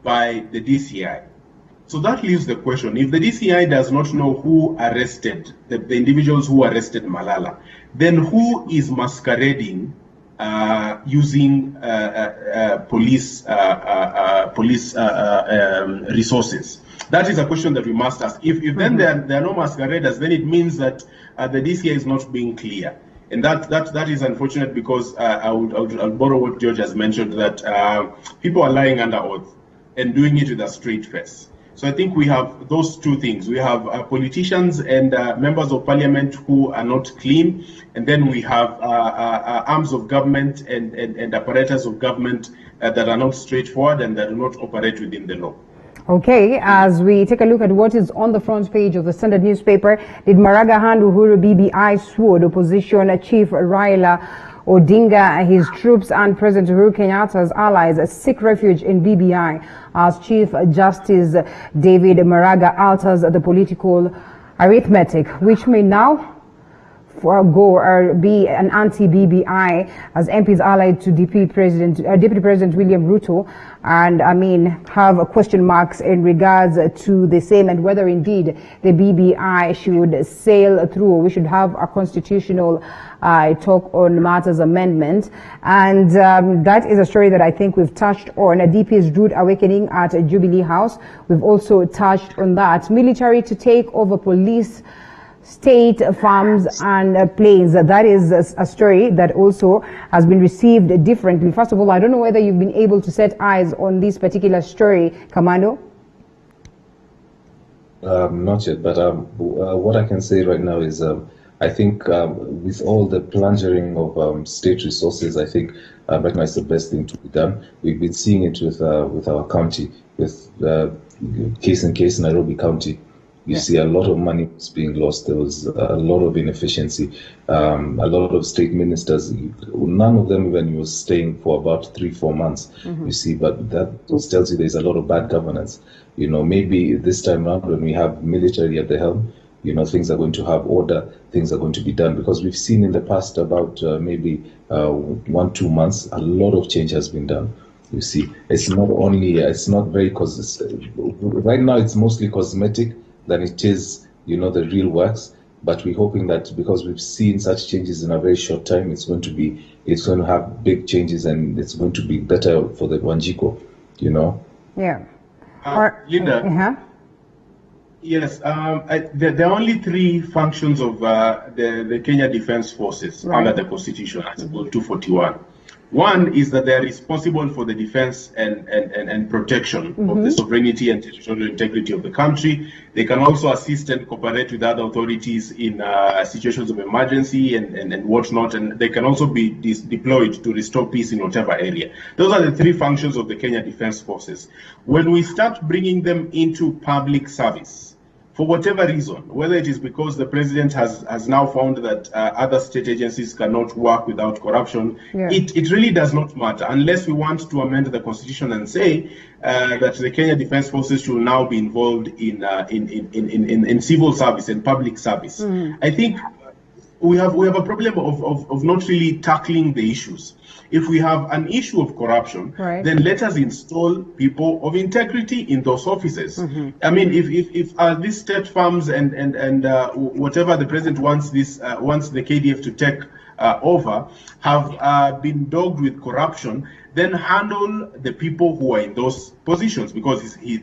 by the DCI. So that leaves the question, if the DCI does not know who arrested, the individuals who arrested Malala, then who is masquerading using police resources? That is a question that we must ask. If then there are no masqueraders, then it means that the DCI is not being clear. And that is unfortunate, because I'll borrow what George has mentioned, that people are lying under oath and doing it with a straight face. So I think we have those two things. We have politicians and members of parliament who are not clean, and then we have arms of government and apparatus of government that are not straightforward and that do not operate within the law. Okay, as we take a look at what is on the front page of the Standard newspaper, did Maraga hand Uhuru BBI sword opposition chief Raila Odinga, his troops and President Uhuru Kenyatta's allies seek refuge in BBI as Chief Justice David Maraga alters the political arithmetic, which may now go or be an anti-BBI as MPs allied to Deputy President William Ruto, and I mean have question marks in regards to the same and whether indeed the BBI should sail through, or we should have a constitutional talk on matters amendment. And that is a story that I think we've touched on. A DP's rude awakening at Jubilee House. We've also touched on that. Military to take over police, state farms and planes. That is a story that also has been received differently. First of all, I don't know whether you've been able to set eyes on this particular story, Commando. Not yet, but what I can say right now is I think with all the plunging of state resources, I think right now it's the best thing to be done. We've been seeing it with our county, with case Nairobi County. You see a lot of money was being lost. There was a lot of inefficiency. A lot of state ministers, none of them even was staying for about 3-4 months. You see, but that tells you there's a lot of bad governance. You know, maybe this time around when we have military at the helm, you know, things are going to have order, things are going to be done. Because we've seen in the past about maybe 1-2 months, a lot of change has been done. You see, it's not only, it's not very, right now it's mostly cosmetic than it is, you know, the real works. But we're hoping that because we've seen such changes in a very short time, it's going to have big changes and it's going to be better for the Wanjiko, you know. Yeah. Linda. Yes, there are only 3 functions of the Kenya Defence Forces under the Constitution, Article 241. One is that they are responsible for the defense and protection of the sovereignty and territorial integrity of the country. They can also assist and cooperate with other authorities in situations of emergency and whatnot, and they can also be deployed to restore peace in whatever area. Those are the 3 functions of the Kenya Defence Forces. When we start bringing them into public service, for whatever reason, whether it is because the president has now found that other state agencies cannot work without corruption, it really does not matter unless we want to amend the constitution and say that the Kenya Defence Forces should now be involved in civil service and public service. I think we have a problem of not really tackling the issues. If we have an issue of corruption, then let us install people of integrity in those offices. I mean, if these state farms and whatever the president wants the KDF to take over have been dogged with corruption, then handle the people who are in those positions, because he's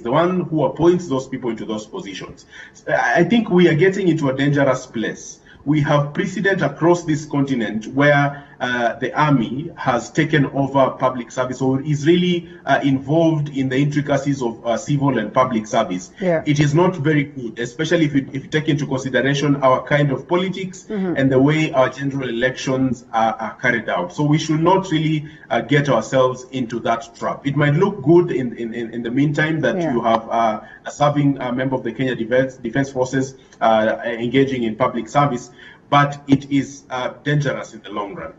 the one who appoints those people into those positions. I think we are getting into a dangerous place. We have precedent across this continent where the army has taken over public service or is really involved in the intricacies of civil and public service. It is not very good, especially if you take into consideration our kind of politics and the way our general elections are carried out. So we should not really get ourselves into that trap. It might look good in the meantime that you have a serving member of the Kenya Defence Forces engaging in public service, but it is dangerous in the long run.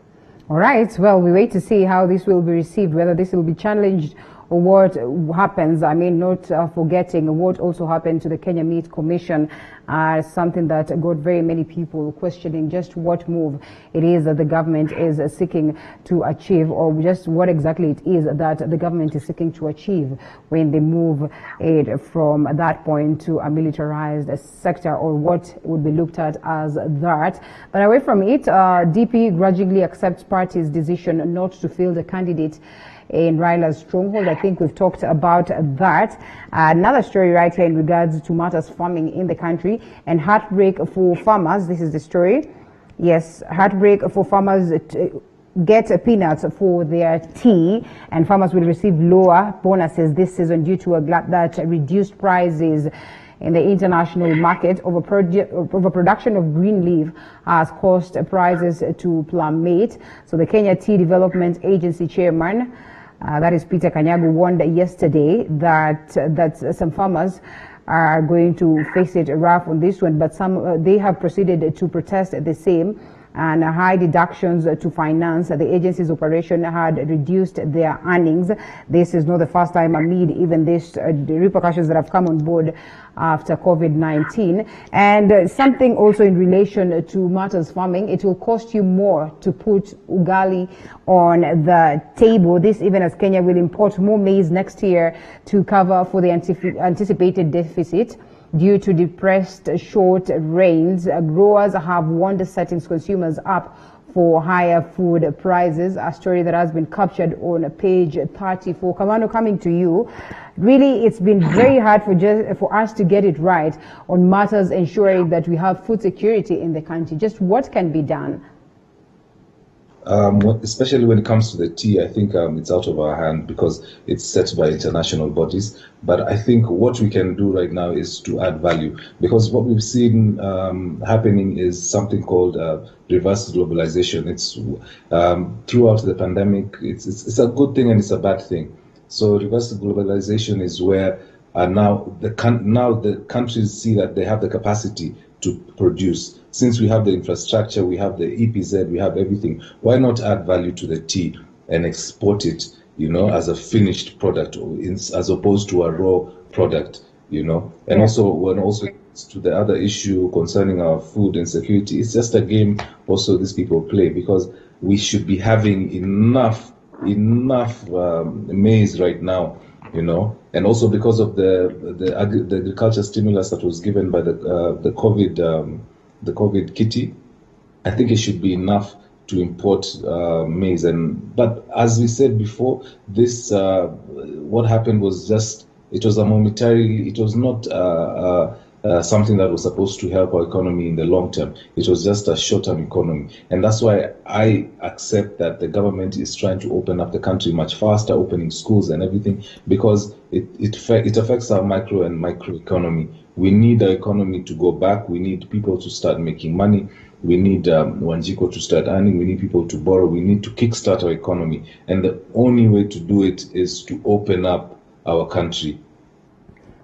All right. Well, we wait to see how this will be received, whether this will be challenged or what happens. I mean, not forgetting what also happened to the Kenya Meat Commission, something that got very many people questioning just what move it is that the government is seeking to achieve, or just what exactly it is that the government is seeking to achieve when they move it from that point to a militarized sector, or what would be looked at as that. But away from it, DP grudgingly accepts party's decision not to field a candidate in Raila's stronghold. I think we've talked about that. Another story right here in regards to matters farming in the country and heartbreak for farmers. This is the story. Yes, heartbreak for farmers get peanuts for their tea, and farmers will receive lower bonuses this season due to that reduced prices in the international market. Overproduction of green leaf has caused prices to plummet. So the Kenya Tea Development Agency chairman, that is Peter Kanyagu, warned yesterday that some farmers are going to face it rough on this one, but some they have proceeded to protest the same. and high deductions to finance the agency's operation had reduced their earnings. This is not the first time amid even this the repercussions that have come on board after COVID-19. And something also in relation to matters farming, it will cost you more to put ugali on the table. This even as Kenya will import more maize next year to cover for the anticipated deficit due to depressed short rains. Growers have warned setting consumers up for higher food prices, a story that has been captured on page 34. Kamano, coming to you. Really, it's been very hard for us to get it right on matters ensuring that we have food security in the country. Just what can be done? Especially when it comes to the tea, I think it's out of our hand because it's set by international bodies. But I think what we can do right now is to add value, because what we've seen happening is something called reverse globalization. It's throughout the pandemic, it's a good thing and it's a bad thing. So reverse globalization is where now the countries see that they have the capacity to produce. Since we have the infrastructure, we have the EPZ, we have everything, why not add value to the tea and export it, as a finished product as opposed to a raw product, And also, when to the other issue concerning our food insecurity, it's just a game also these people play, because we should be having enough maize right now, and also because of the agriculture stimulus that was given by the COVID kitty, I think it should be enough to import maize. But as we said before, this what happened was it was a momentary. It was not something that was supposed to help our economy in the long term. It was just a short-term economy, and that's why I accept that the government is trying to open up the country much faster, opening schools and everything, because it affects our micro and micro economy. We need the economy to go back. We need people to start making money. We need Wanjiko to start earning. We need people to borrow. We need to kickstart our economy, and the only way to do it is to open up our country.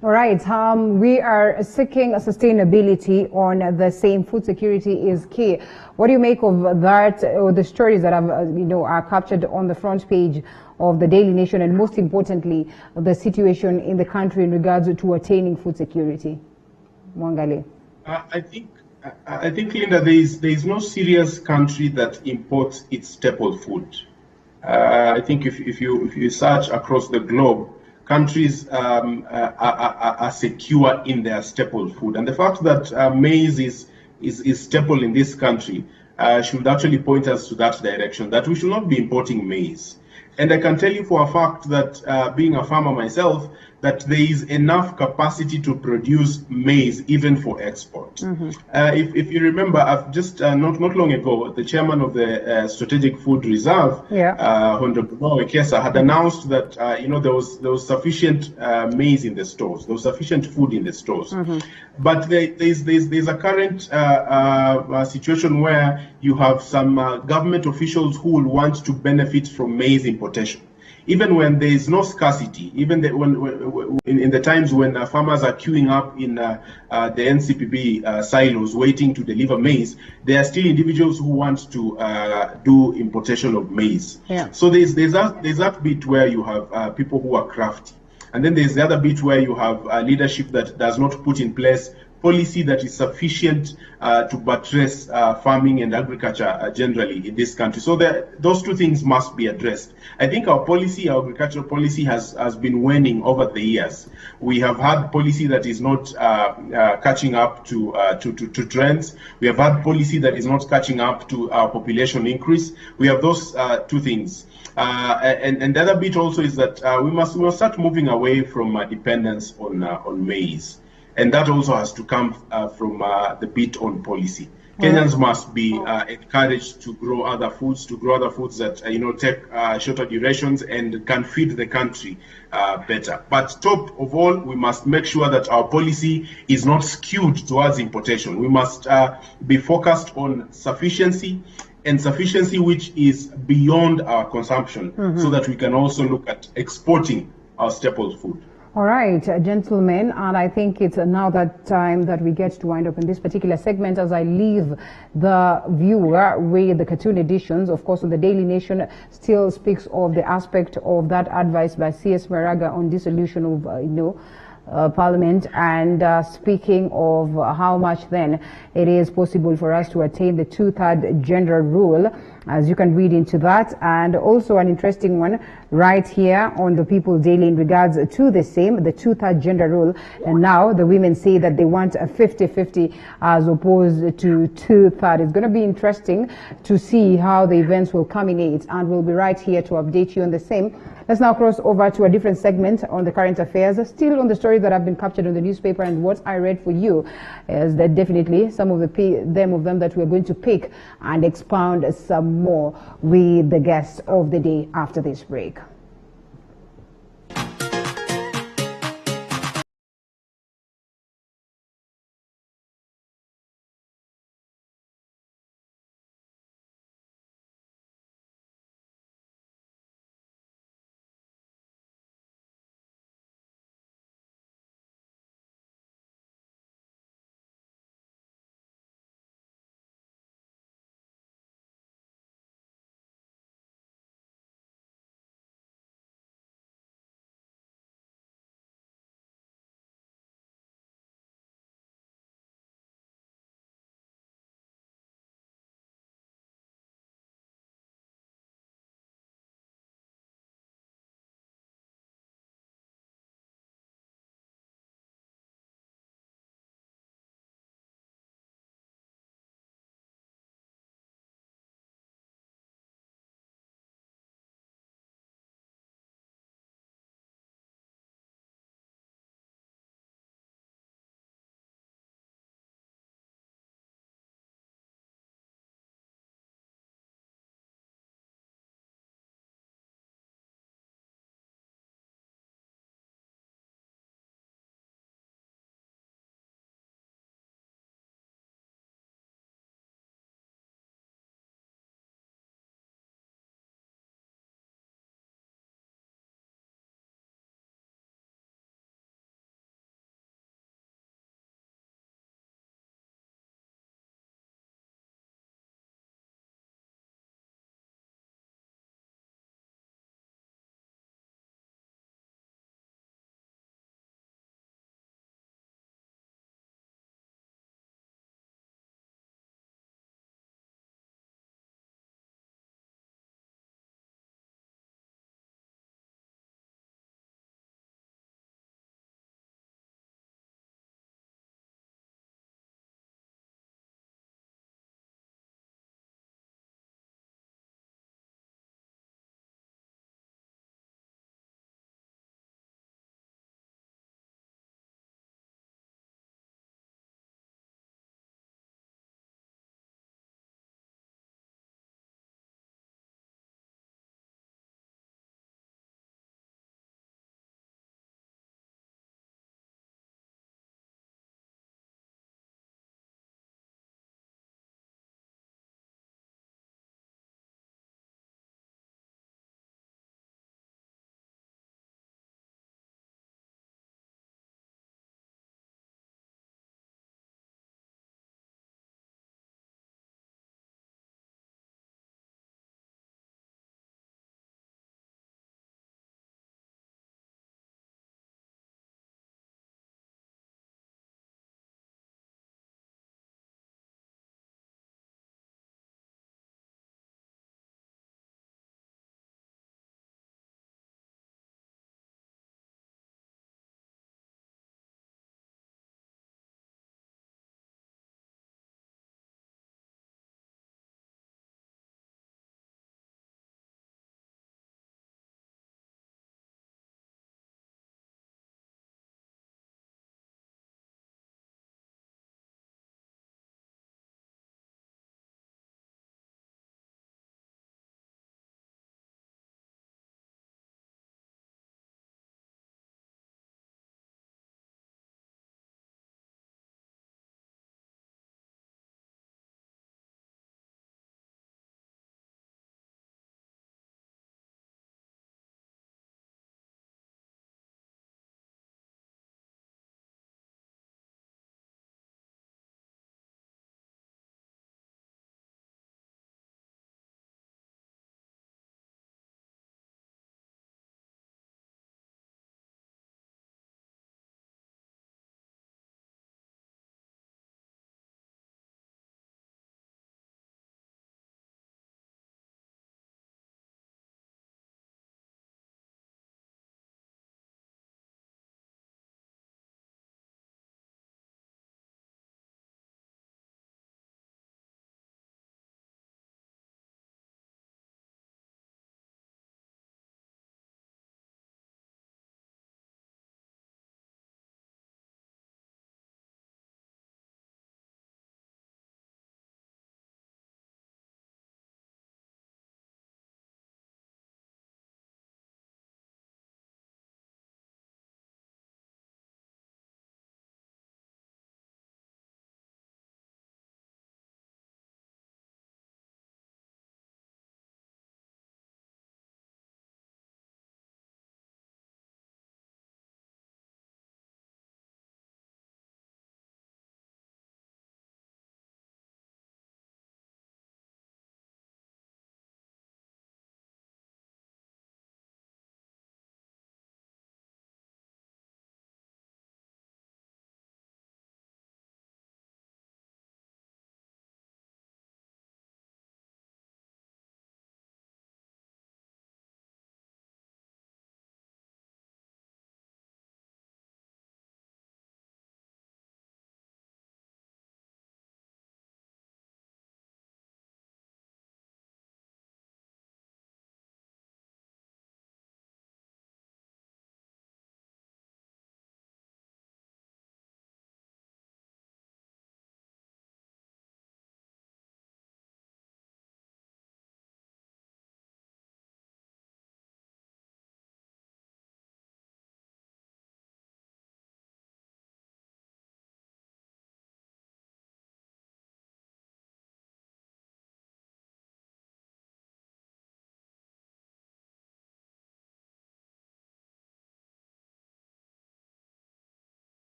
All right. We are seeking sustainability on the same. Food security is key. What do you make of that, or the stories that are captured on the front page of the Daily Nation, and most importantly, the situation in the country in regards to attaining food security? Mwangale. I think, Linda, there is no serious country that imports its staple food. I think if you search across the globe, countries are secure in their staple food, and the fact that maize is staple in this country should actually point us to that direction, that we should not be importing maize. And I can tell you for a fact that being a farmer myself, that there is enough capacity to produce maize even for export. Mm-hmm. If you remember, I've just not long ago, the chairman of the Strategic Food Reserve, Honorable Wekesa, had announced that there was sufficient maize in the stores, there was sufficient food in the stores. Mm-hmm. But there's a current situation where you have some government officials who will want to benefit from maize importation. Even when there is no scarcity, even when in the times when farmers are queuing up in the NCPB silos waiting to deliver maize, there are still individuals who want to do importation of maize. Yeah. So there's that bit where you have people who are crafty, and then there's the other bit where you have leadership that does not put in place policy that is sufficient to buttress farming and agriculture generally in this country. So those two things must be addressed. I think our agricultural policy has been waning over the years. We have had policy that is not catching up to trends. We have had policy that is not catching up to our population increase. We have those two things. And the other bit also is that we must start moving away from dependence on maize. And that also has to come from the bit on policy. Kenyans must be encouraged to grow other foods that take shorter durations and can feed the country better. But top of all, we must make sure that our policy is not skewed towards importation. We must be focused on sufficiency, and sufficiency which is beyond our consumption, so that we can also look at exporting our staple food. All right, gentlemen, and I think it's now that time that we get to wind up in this particular segment as I leave the viewer with the cartoon editions. Of course, the Daily Nation still speaks of the aspect of that advice by C.S. Maraga on dissolution of, Parliament, and speaking of how much then it is possible for us to attain the 2/3 gender rule, as you can read into that, and also an interesting one right here on the People Daily in regards to the same, the 2/3 gender rule, and now the women say that they want a 50-50 as opposed to 2/3. It's going to be interesting to see how the events will culminate, and we'll be right here to update you on the same. Let's now cross over to a different segment on the current affairs, still on the stories that have been captured in the newspaper, and what I read for you is that definitely some of them that we're going to pick and expound some more with the guest of the day after this break.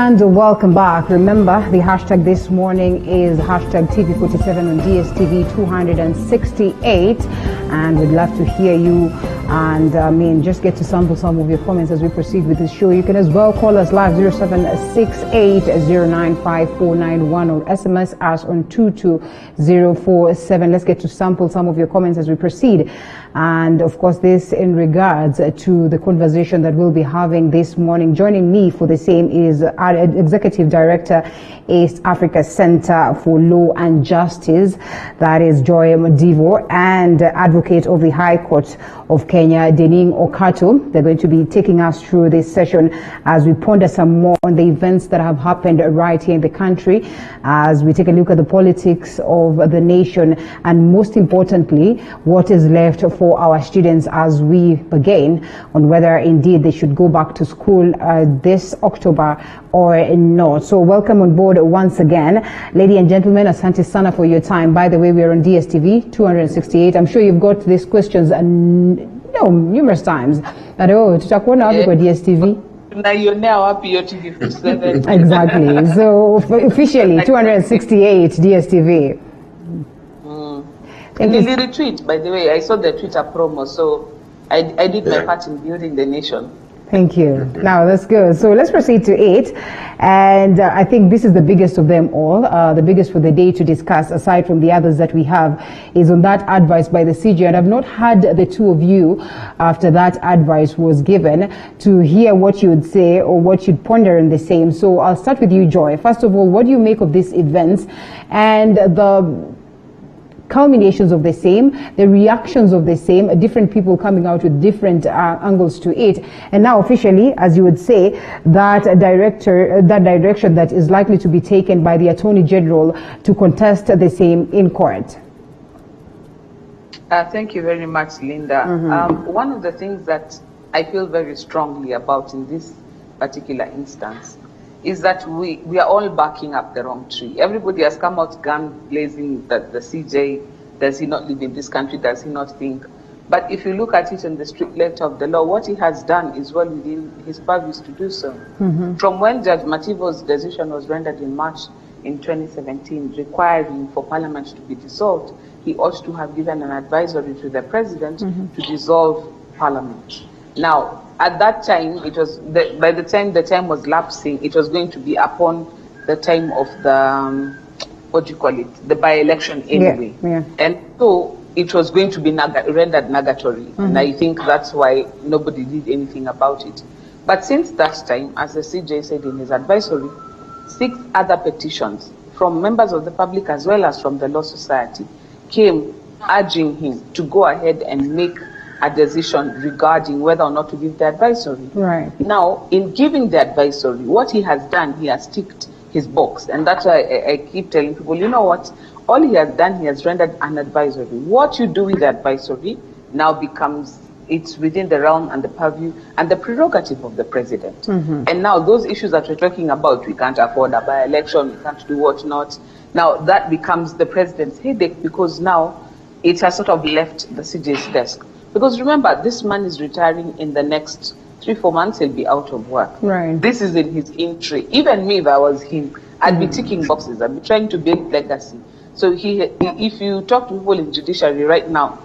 And welcome back. Remember, the hashtag this morning is hashtag TV47 on DSTV 268. And we'd love to hear you and just get to sample some of your comments as we proceed with this show. You can as well call us live 0768095491 or SMS us on 22047. Let's get to sample some of your comments as we proceed. And of course, this in regards to the conversation that we'll be having this morning. Joining me for the same is our Executive Director, East Africa Center for Law and Justice, that is Joy Madivo, and Advocate of the High Court of Kenya, Dening Okato. They're going to be taking us through this session as we ponder some more on the events that have happened right here in the country, as we take a look at the politics of the nation, and most importantly, what is left for our students as we begin on whether indeed they should go back to school this October or not. So welcome on board once again. Ladies and gentlemen, asante sana for your time. By the way, we are on DSTV 268. I'm sure you've got these questions numerous times. Tutakuona wapi kwa DSTV? Exactly. So officially 268 DSTV. Really retweet, by the way. I saw the Twitter promo, so I did my part in building the nation. Thank you. Now that's good. So let's proceed to 8. And I think this is the biggest of them all. The biggest for the day to discuss, aside from the others that we have, is on that advice by the CJ. And I've not had the two of you, after that advice was given, to hear what you would say or what you'd ponder in the same. So I'll start with you, Joy. First of all, what do you make of these events and the culminations of the same, the reactions of the same, different people coming out with different angles to it, and now officially, as you would say, that direction that is likely to be taken by the Attorney General to contest the same in court? Thank you very much, Linda. One of the things that I feel very strongly about in this particular instance is that we are all backing up the wrong tree. Everybody has come out gun blazing that the CJ, does he not live in this country, does he not think? But if you look at it in the strict letter of the law, what he has done is well within his purviews to do so. From when Judge Mativo's decision was rendered in March in 2017, requiring for Parliament to be dissolved, he ought to have given an advisory to the President to dissolve Parliament. Now, at that time, it was by the time the time was lapsing, it was going to be upon the time of the the by-election anyway. And so it was going to be rendered nugatory. And I think that's why nobody did anything about it. But since that time, as the CJ said in his advisory, 6 other petitions from members of the public as well as from the Law Society came urging him to go ahead and make a decision regarding whether or not to give the advisory. Right. Now, in giving the advisory, what he has done, he has ticked his box. And that's why I keep telling people, you know what? All he has done, he has rendered an advisory. What you do with the advisory now becomes, it's within the realm and the purview and the prerogative of the President. And now those issues that we're talking about, we can't afford a by-election, we can't do what not. Now that becomes the President's headache, because now it has sort of left the CJ's desk. Because remember, this man is retiring in the next 3-4 months, he'll be out of work. Right. This is in his entry. Even me, if I was him, I'd be ticking boxes. I'd be trying to build legacy. So if you talk to people in judiciary right now,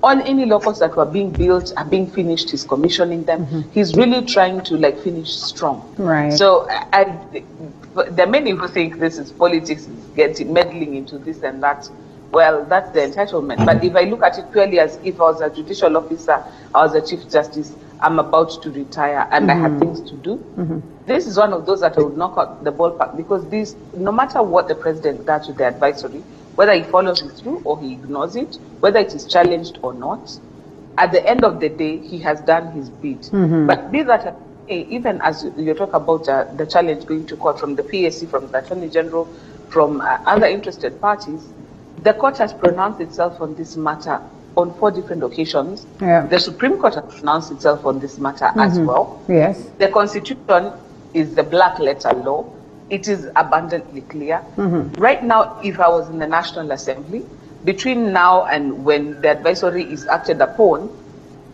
on any law courts that were being built, are being finished, he's commissioning them. He's really trying to finish strong. Right. So there are many who think this is politics, getting meddling into this and that. Well, that's the entitlement. But if I look at it purely as if I was a judicial officer, I was a Chief Justice, I'm about to retire and I have things to do, this is one of those that I would knock out the ballpark, because this, no matter what the President does with the advisory, whether he follows it through or he ignores it, whether it is challenged or not, at the end of the day, he has done his bit. But be that even as you talk about the challenge going to court from the PSC, from the Attorney General, from other interested parties, the court has pronounced itself on this matter on 4 different occasions. The Supreme Court has pronounced itself on this matter as well. Yes. The Constitution is the black letter law. It is abundantly clear. Right now, if I was in the National Assembly, between now and when the advisory is acted upon,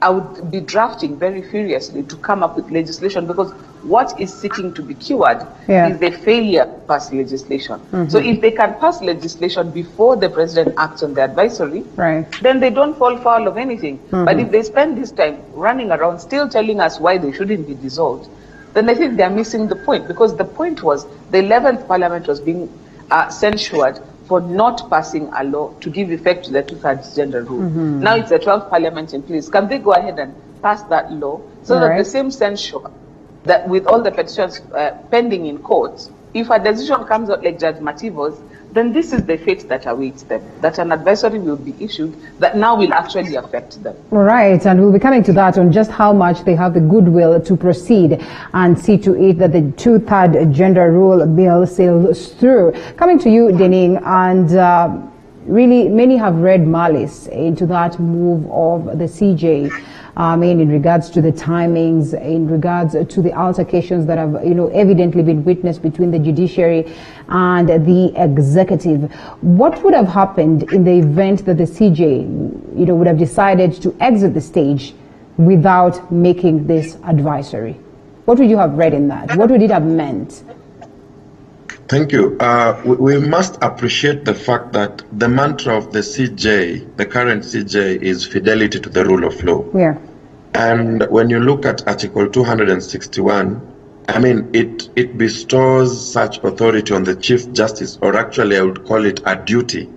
I would be drafting very furiously to come up with legislation, because what is seeking to be cured is the failure to pass legislation. So if they can pass legislation before the president acts on the advisory, then they don't fall foul of anything. But if they spend this time running around still telling us why they shouldn't be dissolved, then I think they're missing the point, because the point was the 11th Parliament was being censured for not passing a law to give effect to the 2/3 gender rule. Now it's the 12th Parliament in place. Can they go ahead and pass that law so that the same censure, that with all the petitions pending in courts, if a decision comes out like Judge Mativo's, then this is the fate that awaits them, that an advisory will be issued that now will actually affect them. Right, and we'll be coming to that on just how much they have the goodwill to proceed and see to it that the 2/3 gender rule bill sails through. Coming to you, Dening, and really many have read malice into that move of the CJ. In regards to the timings, in regards to the altercations that have, evidently been witnessed between the judiciary and the executive. What would have happened in the event that the CJ, would have decided to exit the stage without making this advisory? What would you have read in that? What would it have meant? Thank you. We must appreciate the fact that the mantra of the CJ, the current CJ, is fidelity to the rule of law. Yeah. And when you look at Article 261, it bestows such authority on the Chief Justice, or actually I would call it a duty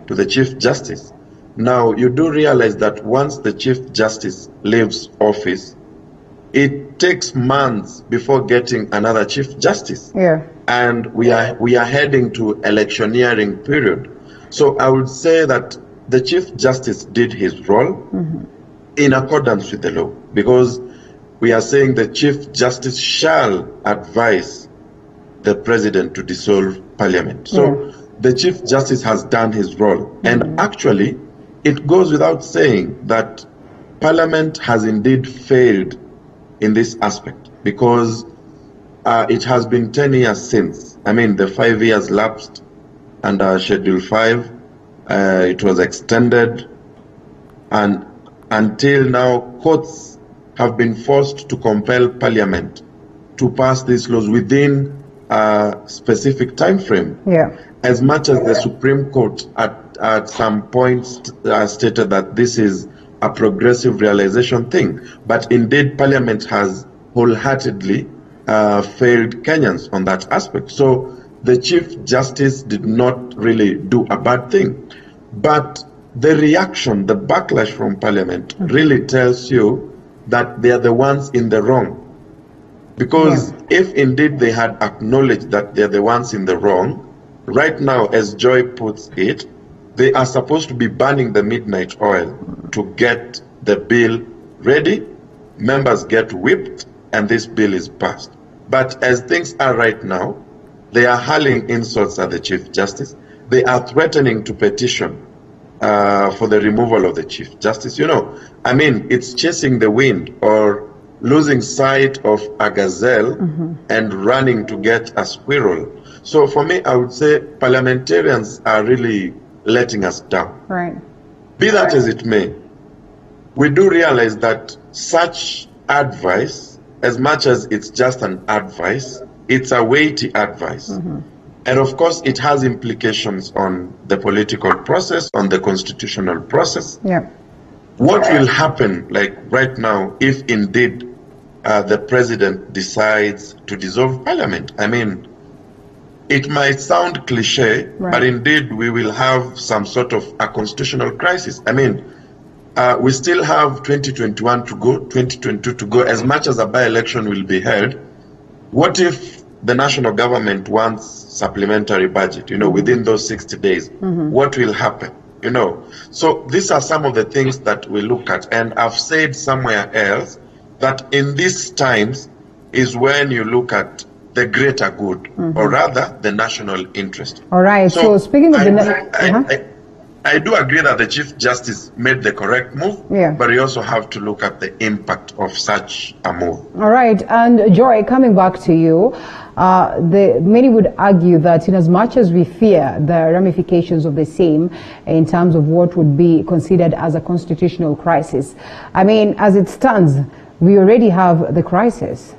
to the Chief Justice. Now, you do realize that once the Chief Justice leaves office, it takes months before getting another Chief Justice. Yeah. And we are heading to electioneering period. So I would say that the Chief Justice did his role in accordance with the law, because we are saying the Chief Justice shall advise the President to dissolve Parliament. So the Chief Justice has done his role. And actually, it goes without saying that Parliament has indeed failed in this aspect, because it has been 10 years since. The 5 years lapsed under Schedule 5. It was extended, and until now, courts have been forced to compel Parliament to pass these laws within a specific time frame. Yeah. As much as the Supreme Court at some points stated that this is a progressive realization thing. But indeed, Parliament has wholeheartedly failed Kenyans on that aspect. So the Chief Justice did not really do a bad thing. But the reaction, the backlash from Parliament really tells you that they are the ones in the wrong. Because if indeed they had acknowledged that they are the ones in the wrong, right now, as Joy puts it, they are supposed to be burning the midnight oil to get the bill ready, members get whipped, and this bill is passed. But as things are right now, they are hurling insults at the Chief Justice. They are threatening to petition for the removal of the Chief Justice. It's chasing the wind, or losing sight of a gazelle and running to get a squirrel. So for me, I would say parliamentarians are really letting us down. Right. Be that as it may, we do realize that such advice, as much as it's just an advice, it's a weighty advice. And of course, it has implications on the political process, on the constitutional process. Yeah. What will happen, like right now, if indeed the president decides to dissolve Parliament? It might sound cliche, but indeed we will have some sort of a constitutional crisis. We still have 2021 to go, 2022 to go, as much as a by-election will be held. What if the national government wants supplementary budget, within those 60 days? What will happen? So these are some of the things that we look at. And I've said somewhere else that in these times is when you look at the greater good, or rather the national interest. All right. So speaking of I do agree that the Chief Justice made the correct move, but you also have to look at the impact of such a move. All right, and Joy, coming back to you, many would argue that in as much as we fear the ramifications of the same in terms of what would be considered as a constitutional crisis, I mean, as it stands, we already have the crisis.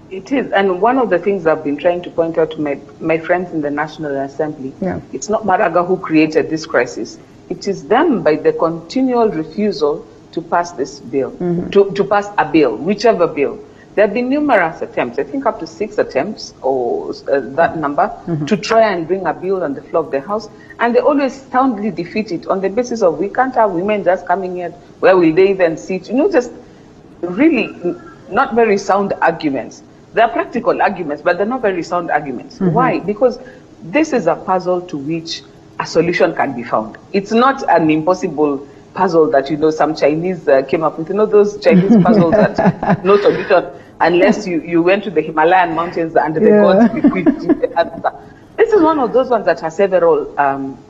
It is, and one of the things I've been trying to point out to my friends in the National Assembly, it's not Maraga who created this crisis. It is them by the continual refusal to pass this bill, to pass a bill, whichever bill. There have been numerous attempts, I think up to 6 attempts, or that number, to try and bring a bill on the floor of the House, and they always soundly defeat it on the basis of, we can't have women just coming here, where will they even sit? You know, just really not very sound arguments. They're practical arguments, but they're not very sound arguments. Why? Because this is a puzzle to which a solution can be found. It's not an impossible puzzle that, you know, some Chinese came up with. You know, those Chinese puzzles that no solution unless you went to the Himalayan mountains and the gods bequeathed you the answer. This is one of those ones that has several,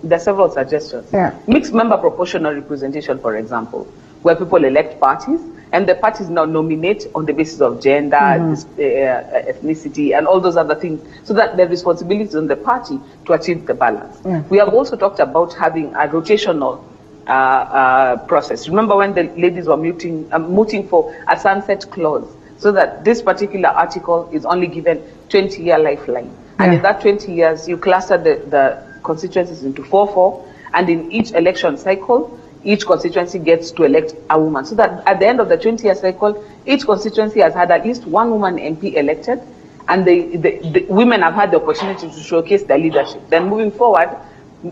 there are several suggestions. Mixed member proportional representation, for example, where people elect parties, and the parties now nominate on the basis of gender, ethnicity, and all those other things, so that the responsibility is on the party to achieve the balance. We have also talked about having a rotational process. Remember when the ladies were mooting for a sunset clause, so that this particular article is only given 20-year lifeline. And in that 20 years, you cluster the constituencies into 4-4, and in each election cycle, each constituency gets to elect a woman. So that at the end of the 20-year cycle, each constituency has had at least one woman MP elected, and the women have had the opportunity to showcase their leadership. Then moving forward,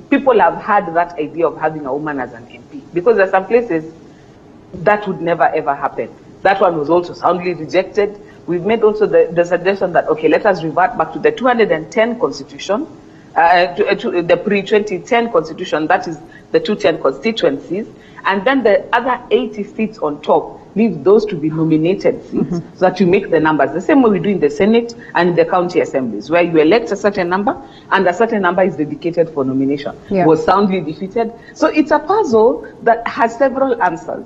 people have had that idea of having a woman as an MP, because there are some places that would never ever happen. That one was also soundly rejected. We've made also the suggestion that, okay, let us revert back to the 210 constitution, to the pre-2010 constitution, that is the 210 constituencies, and then the other 80 seats on top, leave those to be nominated seats, so that you make the numbers. The same way we do in the Senate and in the county assemblies, where you elect a certain number, and a certain number is dedicated for nomination. Was soundly defeated. So it's a puzzle that has several answers.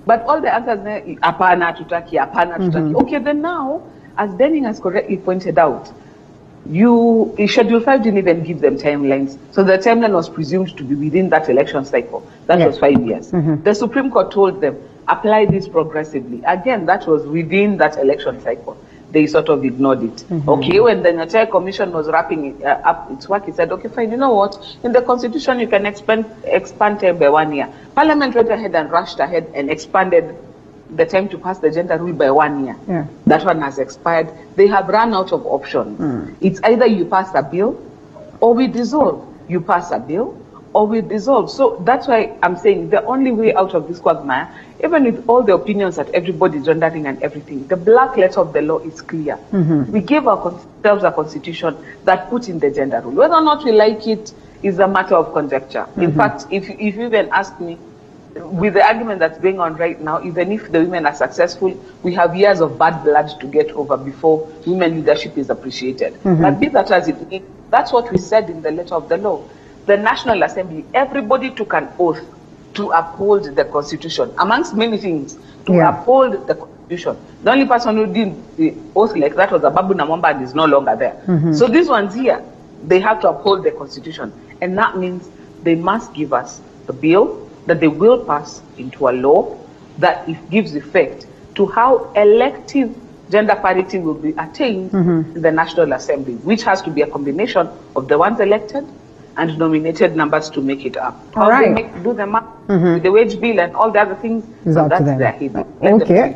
But all the answers, apana tutaki, apana tutaki. Okay, then now, as Denning has correctly pointed out, Schedule 5 didn't even give them timelines. So the timeline was presumed to be within that election cycle. That was 5 years. The Supreme Court told them, apply this progressively. Again, that was within that election cycle. They sort of ignored it. Okay, when the Nyachai Commission was wrapping up its work, it said, okay, fine, you know what? In the Constitution, you can expand time by 1 year. Parliament went ahead and rushed ahead and expanded the time to pass the gender rule by 1 year. That one has expired. They have run out of options. It's either you pass a bill or we dissolve. You pass a bill or we dissolve. So that's why I'm saying the only way out of this quagmire, even with all the opinions that everybody's rendering and everything, the black letter of the law is clear. We gave ourselves a constitution that put in the gender rule. Whether or not we like it is a matter of conjecture. In fact, if you even ask me, with the argument that's going on right now, even if the women are successful, we have years of bad blood to get over before women leadership is appreciated. But be that as it may, that's what we said in the letter of the law. The National Assembly, everybody took an oath to uphold the Constitution, amongst many things, to uphold the Constitution. The only person who did the oath like that was Ababu Namwamba, and is no longer there. So these ones here, they have to uphold the Constitution. And that means they must give us a bill that they will pass into a law that it gives effect to how elective gender parity will be attained in the National Assembly, which has to be a combination of the ones elected and nominated numbers to make it up. How they do the math, with the wage bill and all the other things, so that's their hidden. Okay.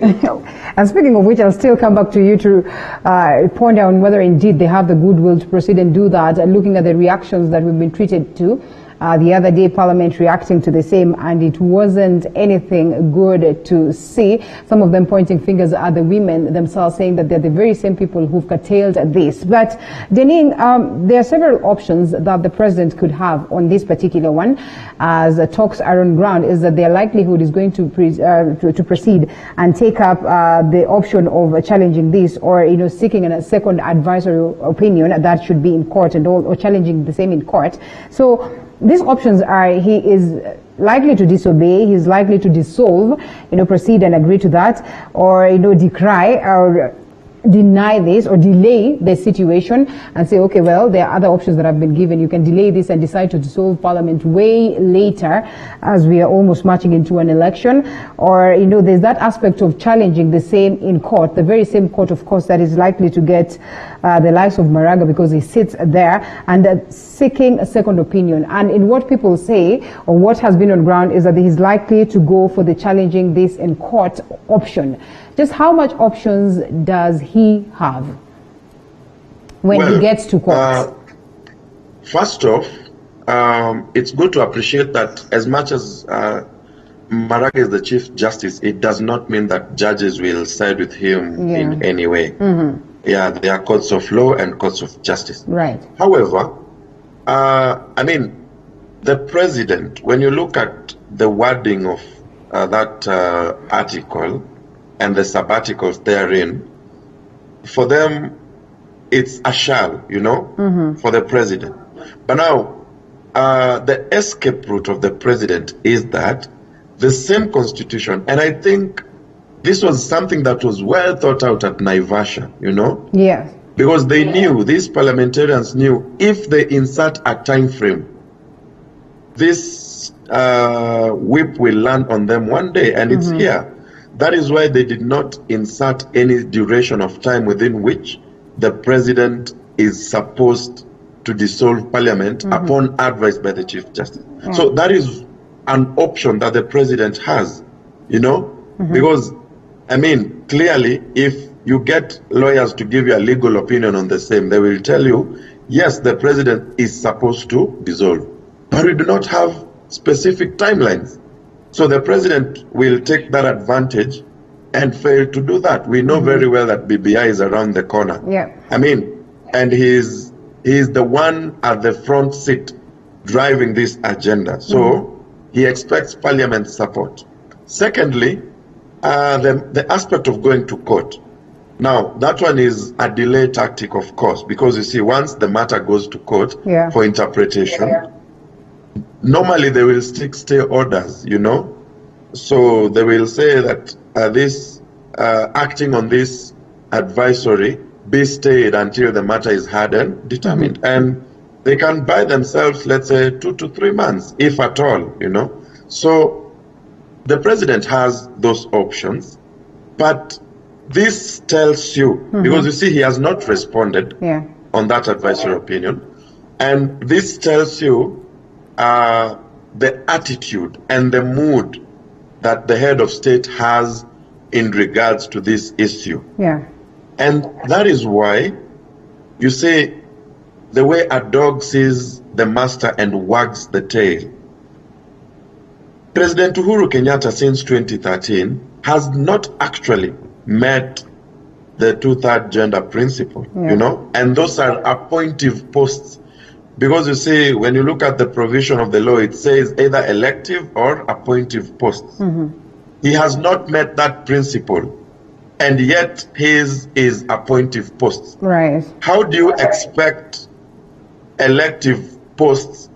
And speaking of which, I'll still come back to you to point out whether indeed they have the goodwill to proceed and do that, and looking at the reactions that we've been treated to. The other day, Parliament reacting to the same, and it wasn't anything good to see. Some of them pointing fingers at the women themselves, saying that they're the very same people who've curtailed this. But, Denning, there are several options that the president could have on this particular one, as talks are on ground, is that their likelihood is going to proceed and take up the option of challenging this, or seeking a second advisory opinion that should be in court and all, or challenging the same in court. So, these options are, he is likely to disobey, he's likely to dissolve, proceed and agree to that, or, decry or deny this or delay the situation and say, okay, well, there are other options that have been given. You can delay this and decide to dissolve parliament way later as we are almost marching into an election. Or, there's that aspect of challenging the same in court, the very same court, of course, that is likely to get the likes of Maraga because he sits there and seeking a second opinion. And in what people say or what has been on ground is that he's likely to go for the challenging this in court option. Just how much options does he have when he gets to court? First off, it's good to appreciate that as much as Maraga is the Chief Justice, it does not mean that judges will side with him in any way. Yeah, there are courts of law and courts of justice. Right. However, the president, when you look at the wording of that article, and the sabbaticals therein, for them, it's a shall, for the president. But now, the escape route of the president is that the same constitution, and I think this was something that was well thought out at Naivasha, Yes. Because they knew, these parliamentarians knew, if they insert a time frame, this whip will land on them one day, and it's here. That is why they did not insert any duration of time within which the president is supposed to dissolve parliament upon advice by the Chief Justice. So that is an option that the president has, because, clearly, if you get lawyers to give you a legal opinion on the same, they will tell you, yes, the president is supposed to dissolve, but we do not have specific timelines. So the president will take that advantage and fail to do that. We know very well that BBI is around the corner. Yeah. And he's the one at the front seat driving this agenda. So he expects parliament support. Secondly, the aspect of going to court. Now, that one is a delay tactic, of course, because you see, once the matter goes to court for interpretation, normally they will stay orders, So they will say that this acting on this advisory be stayed until the matter is heard and determined. And they can buy themselves, let's say, 2 to 3 months, if at all, So the president has those options, but this tells you, because you see, he has not responded on that advisory opinion, and this tells you the attitude and the mood that the head of state has in regards to this issue. Yeah. And that is why you say the way a dog sees the master and wags the tail. President Uhuru Kenyatta since 2013 has not actually met the 2/3 gender principle, and those are appointive posts. Because you see, when you look at the provision of the law, it says either elective or appointive posts. He has not met that principle, and yet his is appointive posts. Right. How do you expect elective posts,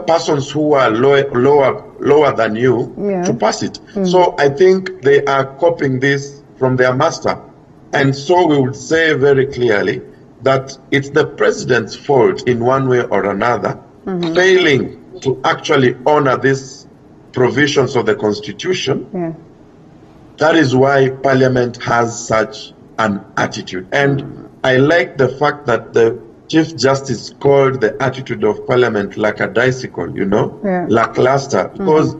persons who are lower than you, to pass it? So I think they are copying this from their master. And so we would say very clearly that it's the president's fault in one way or another, failing to actually honor these provisions of the constitution. That is why parliament has such an attitude. And I like the fact that the Chief Justice called the attitude of parliament lackadaisical, lackluster. Because,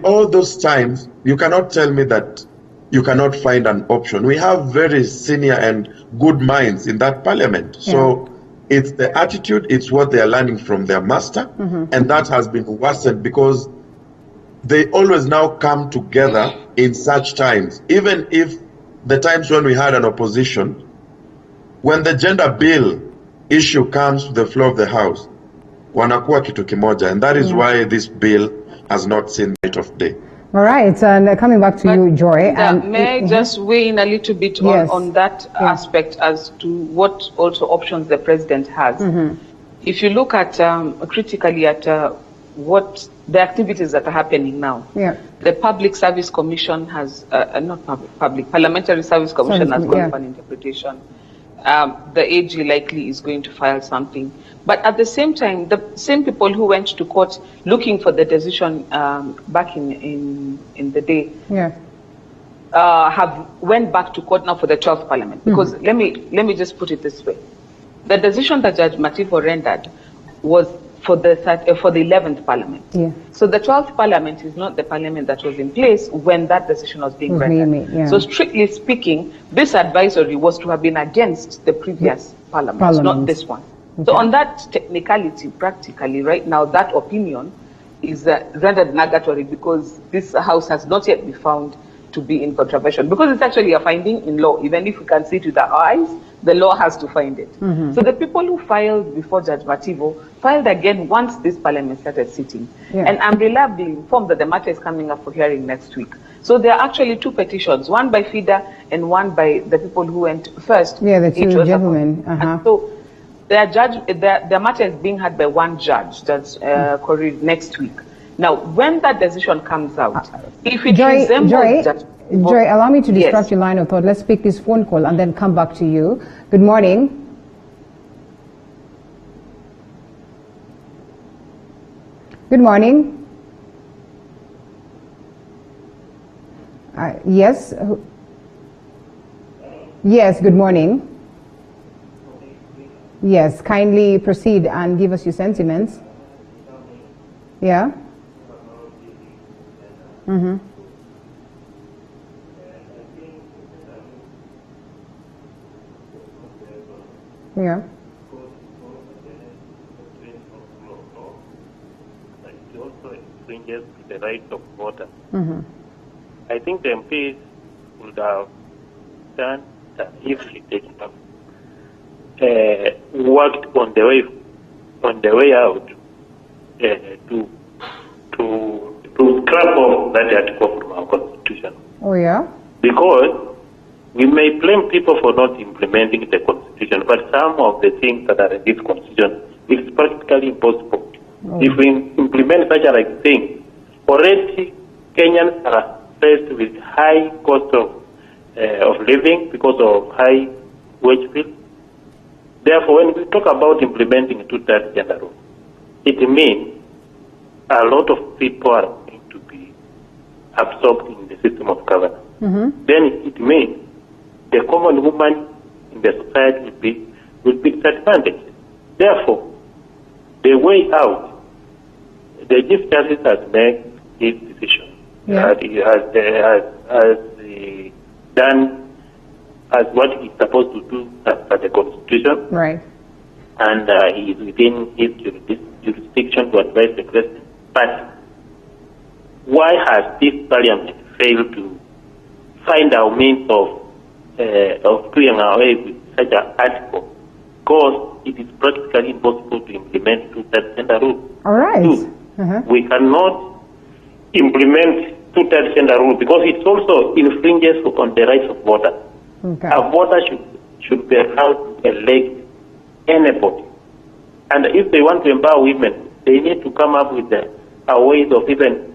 all those times, you cannot tell me that you cannot find an option. We have very senior and good minds in that parliament. So it's the attitude, it's what they are learning from their master, and that has been worsened because they always now come together in such times. Even if the times when we had an opposition, when the gender bill issue comes to the floor of the House, wanakuwa kitu kimoja, and that is why this bill has not seen the light of day. All right, and coming back to you, Joy. May I just weigh in a little bit on that aspect as to what also options the president has? if you look at critically at what the activities that are happening now, the Public Service Commission has, Parliamentary Service Commission has gone for an interpretation. The AG likely is going to file something. But at the same time, the same people who went to court looking for the decision back in the day have went back to court now for the 12th Parliament. Because let me just put it this way. The decision that Judge Mativo rendered was for the 11th Parliament. So the 12th Parliament is not the Parliament that was in place when that decision was being rendered. So strictly speaking, this advisory was to have been against the previous Parliament, not this one. So on that technicality, practically, right now, that opinion is rendered nugatory because this House has not yet been found to be in contravention. Because it's actually a finding in law. Even if we can see it with our eyes, the law has to find it. So the people who filed before Judge Mativo filed again once this Parliament started sitting. And I'm reliably informed that the matter is coming up for hearing next week. So there are actually two petitions, one by FIDA and one by the people who went first. The two gentlemen. So the matter is being heard by one judge, Judge Korir, next week. Now, when that decision comes out, if it resembles Joy, allow me to disrupt your line of thought. Let's pick this phone call and then come back to you. Good morning. Good morning. Yes. Yes, good morning. Yes, kindly proceed and give us your sentiments. Yeah. Yeah. It also infringes the rights of voters. I think the MPs would have done if they have worked on the way out to scrap off that article from our constitution. Oh yeah. Because we may blame people for not implementing the constitution, but some of the things that are in this constitution is practically impossible. If we implement such a thing, already Kenyans are faced with high cost of living because of high wage bill. Therefore, when we talk about implementing a two-thirds gender rule, it means a lot of people are going to be absorbed in the system of governance. Then it means the common woman in the society will be disadvantaged. Therefore, the way out, the Chief Justice has made his decision. He has done as what he's supposed to do as per the Constitution. Right. And he is within his jurisdiction to advise the President. But why has this Parliament failed to find a means of doing away with such an article? Because it is practically impossible to implement two-thirds gender rule. All right. We cannot implement two-thirds gender rule because it also infringes on the rights of voters. A voter should be allowed to elect anybody. And if they want to empower women, they need to come up with a ways of even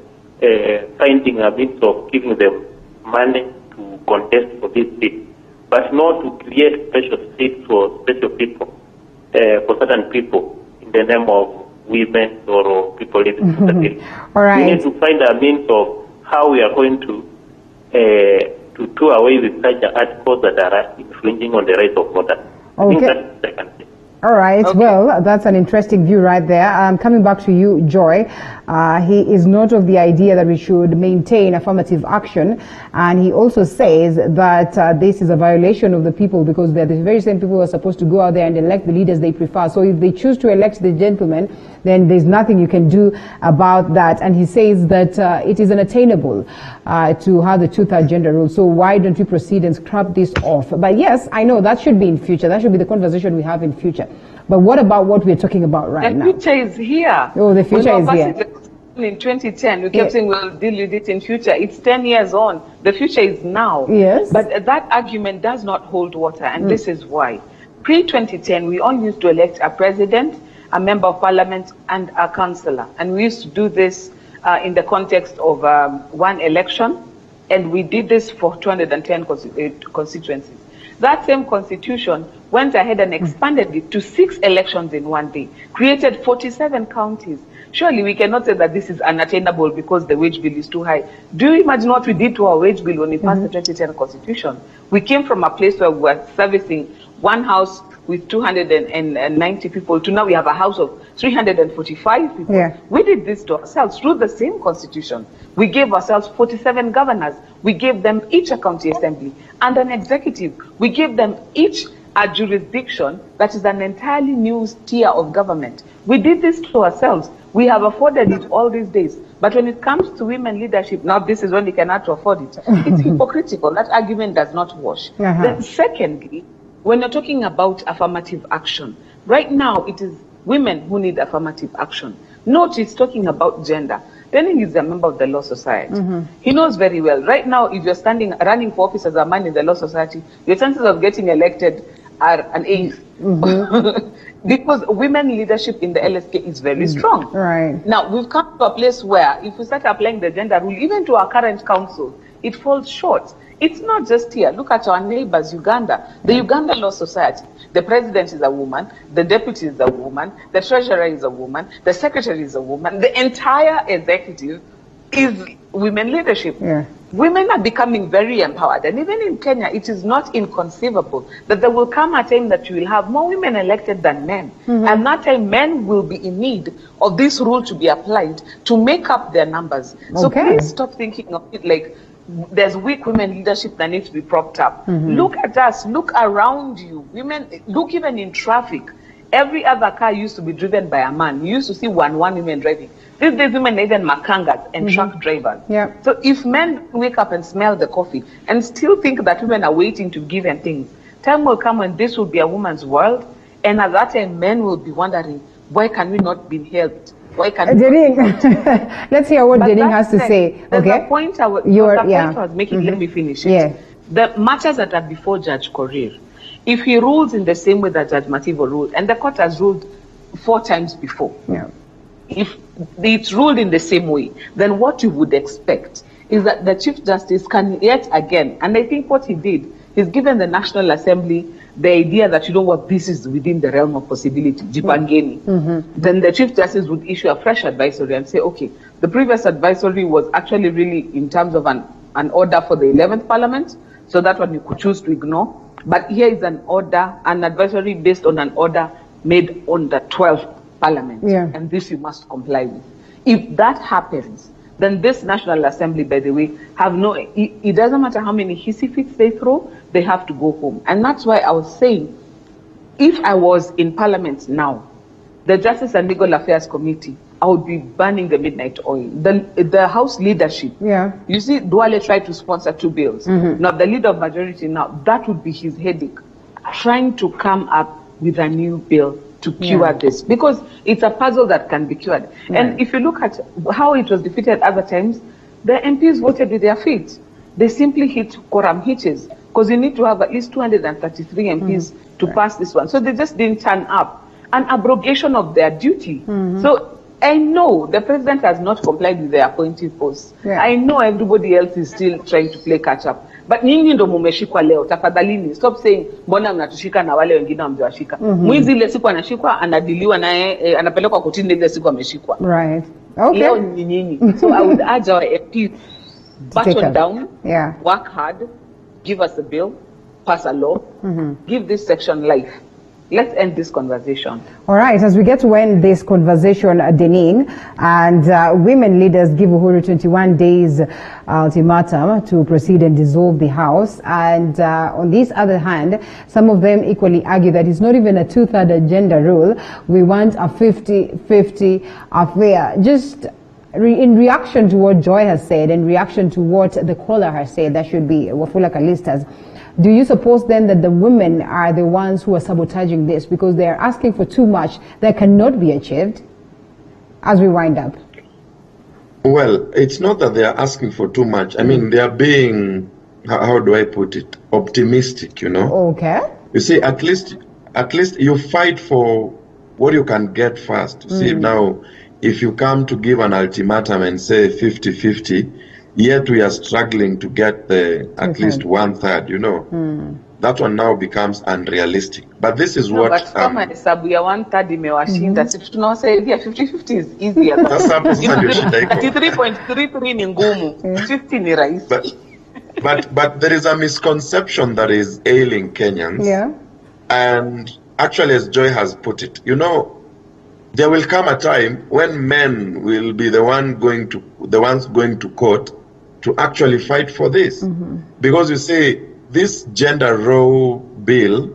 finding a means of giving them money to contest for this seat, but not to create special seats for special people, for certain people in the name of women or people living in the city. All right. We need to find a means of how we are going to do away with such articles that are infringing on the rights of voters. I think that's the second thing. All right. Well, that's an interesting view right there. Coming back to you, Joy, he is not of the idea that we should maintain affirmative action. And he also says that this is a violation of the people because they're the very same people who are supposed to go out there and elect the leaders they prefer. So if they choose to elect the gentleman, then there's nothing you can do about that. And he says that it is unattainable to have the two-thirds gender rule. So why don't we proceed and scrap this off? But yes, I know that should be in future. That should be the conversation we have in future. But what about what we're talking about right now? The future is here. Oh, the future is here. In 2010, we kept saying we'll deal with it in future. It's 10 years on. The future is now. Yes. But that argument does not hold water, and this is why. Pre-2010, we all used to elect a president a member of parliament, and a councillor. And we used to do this in the context of one election, and we did this for 210 constituencies. That same constitution went ahead and expanded it to 6 elections in one day, created 47 counties. Surely we cannot say that this is unattainable because the wage bill is too high. Do you imagine what we did to our wage bill when we passed the 2010 constitution? We came from a place where we were servicing one house with 290 people to now we have a house of 345 people. Yeah. We did this to ourselves through the same constitution. We gave ourselves 47 governors. We gave them each a county assembly and an executive. We gave them each a jurisdiction that is an entirely new tier of government. We did this to ourselves. We have afforded it all these days. But when it comes to women leadership, now this is when we cannot afford it. It's hypocritical. That argument does not wash. Then secondly, when you're talking about affirmative action, right now it is women who need affirmative action. Note it's talking about gender. Denning is a member of the Law Society. He knows very well. Right now, if you're running for office as a man in the Law Society, your chances of getting elected are an eighth. Because women leadership in the LSK is very strong. Right. Now, we've come to a place where if we start applying the gender rule, even to our current council, it falls short. It's not just here. Look at our neighbors, Uganda. The Uganda Law Society. The president is a woman. The deputy is a woman. The treasurer is a woman. The secretary is a woman. The entire executive is women leadership. Yeah. Women are becoming very empowered. And even in Kenya, it is not inconceivable that there will come a time that you will have more women elected than men. And that time, men will be in need of this rule to be applied to make up their numbers. So please stop thinking of it like there's weak women leadership that needs to be propped up. Look at us. Look around you. Women, look even in traffic. Every other car used to be driven by a man. You used to see one women driving. These days, women are even makangas and truck drivers. Yeah. So if men wake up and smell the coffee and still think that women are waiting to give and things, time will come when this will be a woman's world. And at that time, men will be wondering, why can we not be helped? Why can let's hear what Denning has to say. The point I was making, let me finish it. Yeah. The matters that are before Judge Korir, if he rules in the same way that Judge Mativo ruled, and the court has ruled 4 times before, if it's ruled in the same way, then what you would expect is that the Chief Justice can yet again, and I think what he did, he's given the National Assembly the idea that, you know what, this is within the realm of possibility, Jipangeni. Then the Chief Justice would issue a fresh advisory and say, okay, the previous advisory was actually really in terms of an order for the 11th Parliament, so that one you could choose to ignore. But here is an order, an advisory based on an order made on the 12th Parliament. And this you must comply with. If that happens, then this National Assembly, by the way, have it doesn't matter how many hissy fits they throw, they have to go home. And that's why I was saying, if I was in Parliament now, the Justice and Legal Affairs Committee, I would be burning the midnight oil. The House leadership, you see, Duale tried to sponsor 2 bills. Now, the leader of majority now, that would be his headache, trying to come up with a new bill to cure this, because it's a puzzle that can be cured. And if you look at how it was defeated other times, the MPs voted with their feet. They simply hit quorum hitches, because you need to have at least 233 MPs to pass this one. So they just didn't turn up. An abrogation of their duty. So I know the president has not complied with the appointed posts. I know everybody else is still trying to play catch up. But nyinyi ndo mumeshikwa leo, tafadhalini stop saying mbona mnatushika na wale wengine hamjawashika. Mwizi ile siku anashikwa, anadiliwa naye, anapelekwa kotini ile siku ameshikwa. Right. Okay. Leo ni nyinyi. So I would urge our MPs, button down, work hard, give us a bill, pass a law, give this section life. Let's end this conversation. All right, as we get to end this conversation, Denning, and women leaders give Uhuru 21 days ultimatum to proceed and dissolve the House. And on this other hand, some of them equally argue that it's not even a 2/3 gender rule. We want a 50-50 affair. Just in reaction to what Joy has said, in reaction to what the caller has said, that should be Wafula Kalistas. Do you suppose then that the women are the ones who are sabotaging this because they are asking for too much that cannot be achieved? As we wind up. Well, it's not that they are asking for too much. I mean, they are being, how do I put it, optimistic, you know? Okay. You see, at least you fight for what you can get first. See, now, if you come to give an ultimatum and say 50-50, yet we are struggling to get at least 1/3, that one now becomes unrealistic. But this is what... But kama hesabu ya 1/3 imewashinda, sisi tunawasaidia 50-50 is easier. 33.33 ni ngumu, 50 ni rahisi. But there is a misconception that is ailing Kenyans. Yeah. And actually, as Joy has put it, there will come a time when men will be the ones going to court to actually fight for this. Because you see, this gender role bill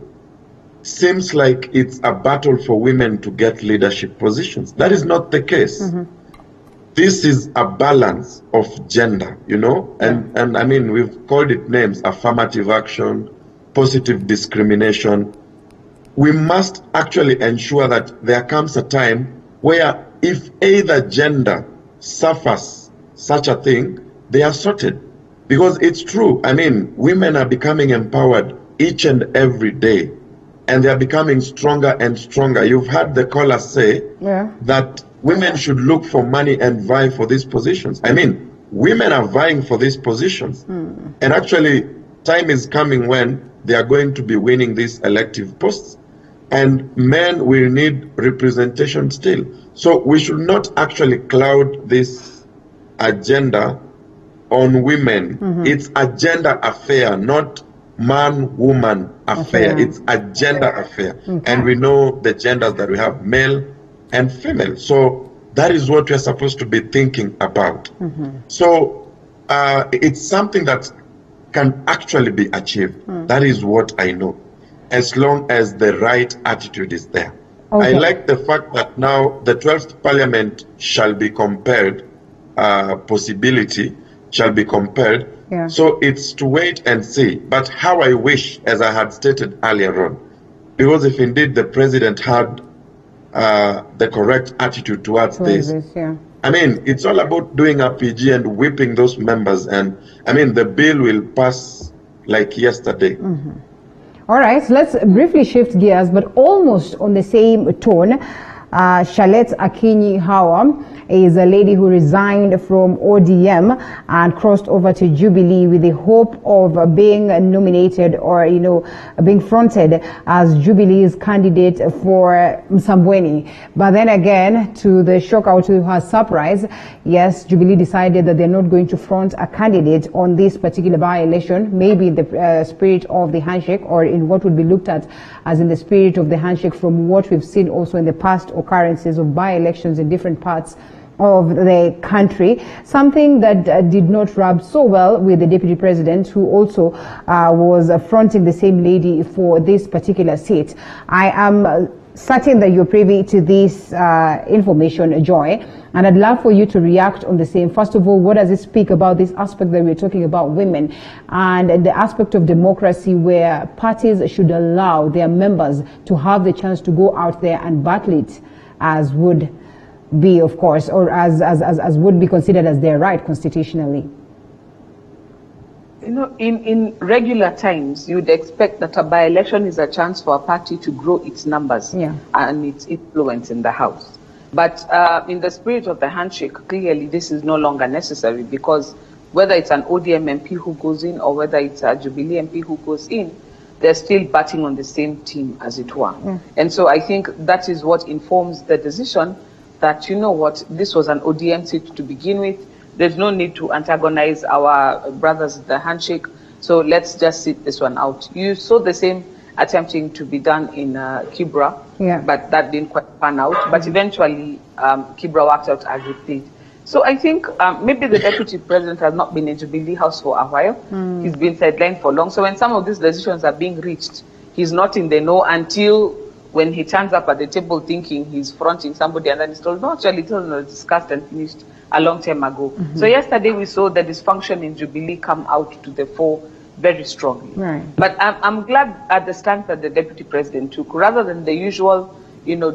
seems like it's a battle for women to get leadership positions. That is not the case. This is a balance of gender, and I mean, we've called it names: affirmative action, positive discrimination. We must actually ensure that there comes a time where if either gender suffers such a thing, they are sorted. Because it's true, I mean, women are becoming empowered each and every day, and they are becoming stronger and stronger. You've heard the caller say that women should look for money and vie for these positions. I mean, women are vying for these positions. And actually, time is coming when they are going to be winning these elective posts. And men will need representation still. So we should not actually cloud this agenda on women. It's a gender affair, not man-woman affair. It's a gender affair. And we know the genders that we have, male and female. So that is what we're supposed to be thinking about. So it's something that can actually be achieved. That is what I know, as long as the right attitude is there. I like the fact that now the 12th Parliament shall be compared, possibility shall be compared. So it's to wait and see. But how I wish, as I had stated earlier on, because if indeed the president had the correct attitude towards this, I mean, it's all about doing a PG and whipping those members. And I mean, the bill will pass like yesterday. All right, so let's briefly shift gears, but almost on the same tone. Charlotte Akinyi Hawa is a lady who resigned from ODM and crossed over to Jubilee with the hope of being nominated or, being fronted as Jubilee's candidate for Msambweni. But then again, to the shock or to her surprise, yes, Jubilee decided that they're not going to front a candidate on this particular by-election, maybe in the spirit of the handshake, or in what would be looked at as in the spirit of the handshake from what we've seen also in the past occurrences of by-elections in different parts of the country, something that did not rub so well with the deputy president, who also was fronting the same lady for this particular seat. I am certain that you're privy to this information, Joy, and I'd love for you to react on the same. First of all, what does it speak about this aspect that we're talking about women and the aspect of democracy where parties should allow their members to have the chance to go out there and battle it as would be, of course, or as would be considered as their right constitutionally? In regular times, you'd expect that a by-election is a chance for a party to grow its numbers and its influence in the House. But in the spirit of the handshake, clearly this is no longer necessary, because whether it's an ODM MP who goes in or whether it's a Jubilee MP who goes in, they're still batting on the same team, as it were. And so I think that is what informs the decision that, this was an ODM seat to begin with. There's no need to antagonize our brothers in the handshake, so let's just sit this one out. You saw the same attempting to be done in Kibra, but that didn't quite pan out. But eventually, Kibra worked out as it did. So I think maybe the deputy president has not been in Jubilee House for a while. He's been sidelined for long. So when some of these decisions are being reached, he's not in the know until when he turns up at the table thinking he's fronting somebody, and then he's told, no, actually, it was discussed and finished a long time ago. So yesterday we saw the dysfunction in Jubilee come out to the fore very strongly. But I'm glad at the stance that the deputy president took, rather than the usual,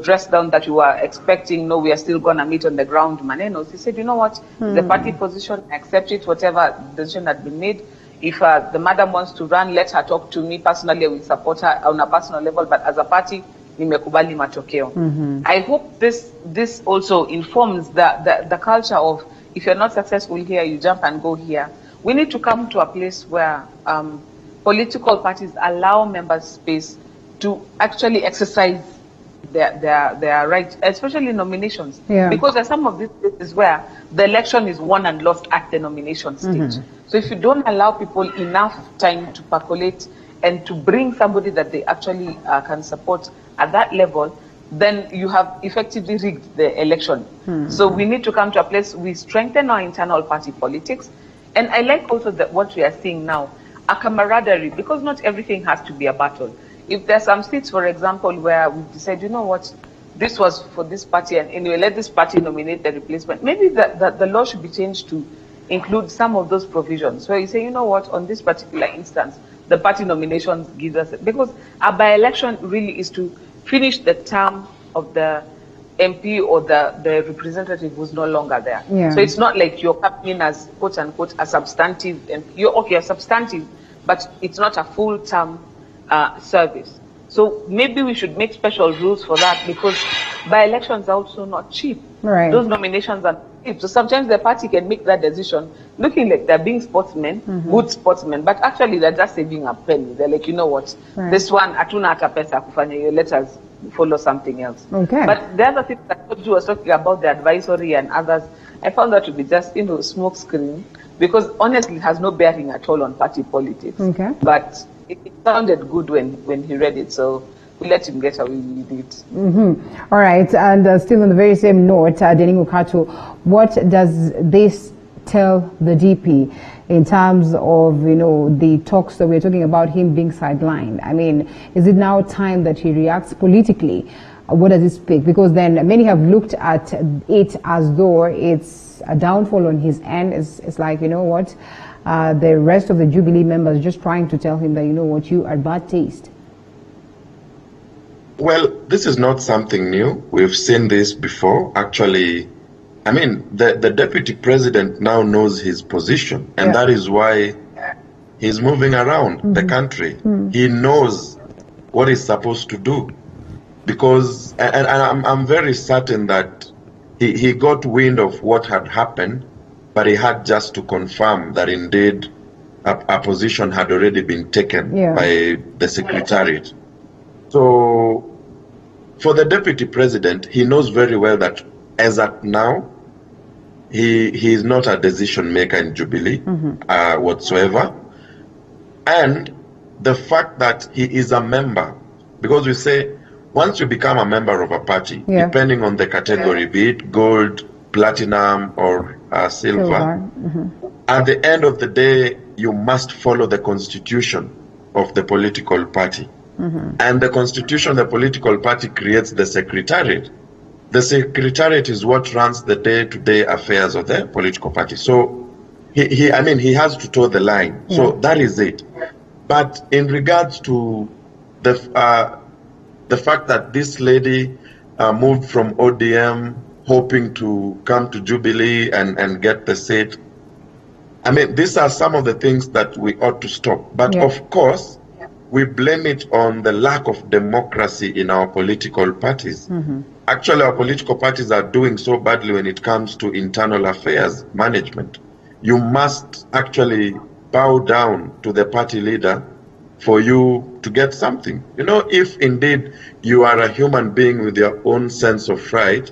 dress down that you were expecting. No, we are still going to meet on the ground, Manenos. He said, you know what, the party position, accept it, whatever decision had been made. If the madam wants to run, let her talk to me personally. I will support her on a personal level, but as a party, nimekubali matokeo. I hope this also informs the culture of, if you're not successful here, you jump and go here. We need to come to a place where political parties allow members space to actually exercise their right, especially nominations. Because there's some of these places where the election is won and lost at the nomination stage. So if you don't allow people enough time to percolate and to bring somebody that they actually can support at that level, then you have effectively rigged the election. So we need to come to a place, we strengthen our internal party politics. And I like also that what we are seeing now, a camaraderie, because not everything has to be a battle. If there's some seats, for example, where we decide, you know what, this was for this party, and anyway, let this party nominate the replacement. Maybe the law should be changed to include some of those provisions, where you say, you know what, on this particular instance, the party nominations gives us, because a by-election really is to finish the term of the MP or the representative who's no longer there. So it's not like you're coming in as, quote unquote, a substantive MP. You're substantive, but it's not a full-term service. So maybe we should make special rules for that, because by-elections are also not cheap. Those nominations are cheap. So sometimes the party can make that decision looking like they're being sportsmen, good sportsmen, but actually they're just saving a penny. They're like, you know what, this one, hatuna hata pesa kufanya, let us follow something else. But the other thing that you was talking about, the advisory and others, I found that to be just, smoke screen, because honestly it has no bearing at all on party politics. But it sounded good when he read it, so we let him get away with it. All right, and still on the very same note, Deningu Kato, what does this tell the DP in terms of, the talks that we're talking about him being sidelined? I mean, is it now time that he reacts politically? What does it speak? Because then many have looked at it as though it's a downfall on his end. It's like, you know what, the rest of the Jubilee members just trying to tell him that, you know what, you are bad taste. Well, this is not something new. We've seen this before. Actually, I mean, the deputy president now knows his position, and that is why he's moving around the country. He knows what he's supposed to do, because, and I'm very certain that he got wind of what had happened, but he had just to confirm that indeed a position had already been taken by the secretariat. So for the deputy president, he knows very well that as at now, he is not a decision maker in Jubilee whatsoever. And the fact that he is a member, because we say once you become a member of a party, depending on the category, be it gold, platinum, or silver, at the end of the day, you must follow the constitution of the political party. And the constitution, the political party creates the secretariat. The secretariat is what runs the day-to-day affairs of the political party. So he has to toe the line. So that is it. But in regards to the fact that this lady moved from ODM hoping to come to Jubilee and get the seat, I mean, these are some of the things that we ought to stop. But of course, we blame it on the lack of democracy in our political parties. Actually, our political parties are doing so badly when it comes to internal affairs management. You must actually bow down to the party leader for you to get something. If indeed you are a human being with your own sense of right,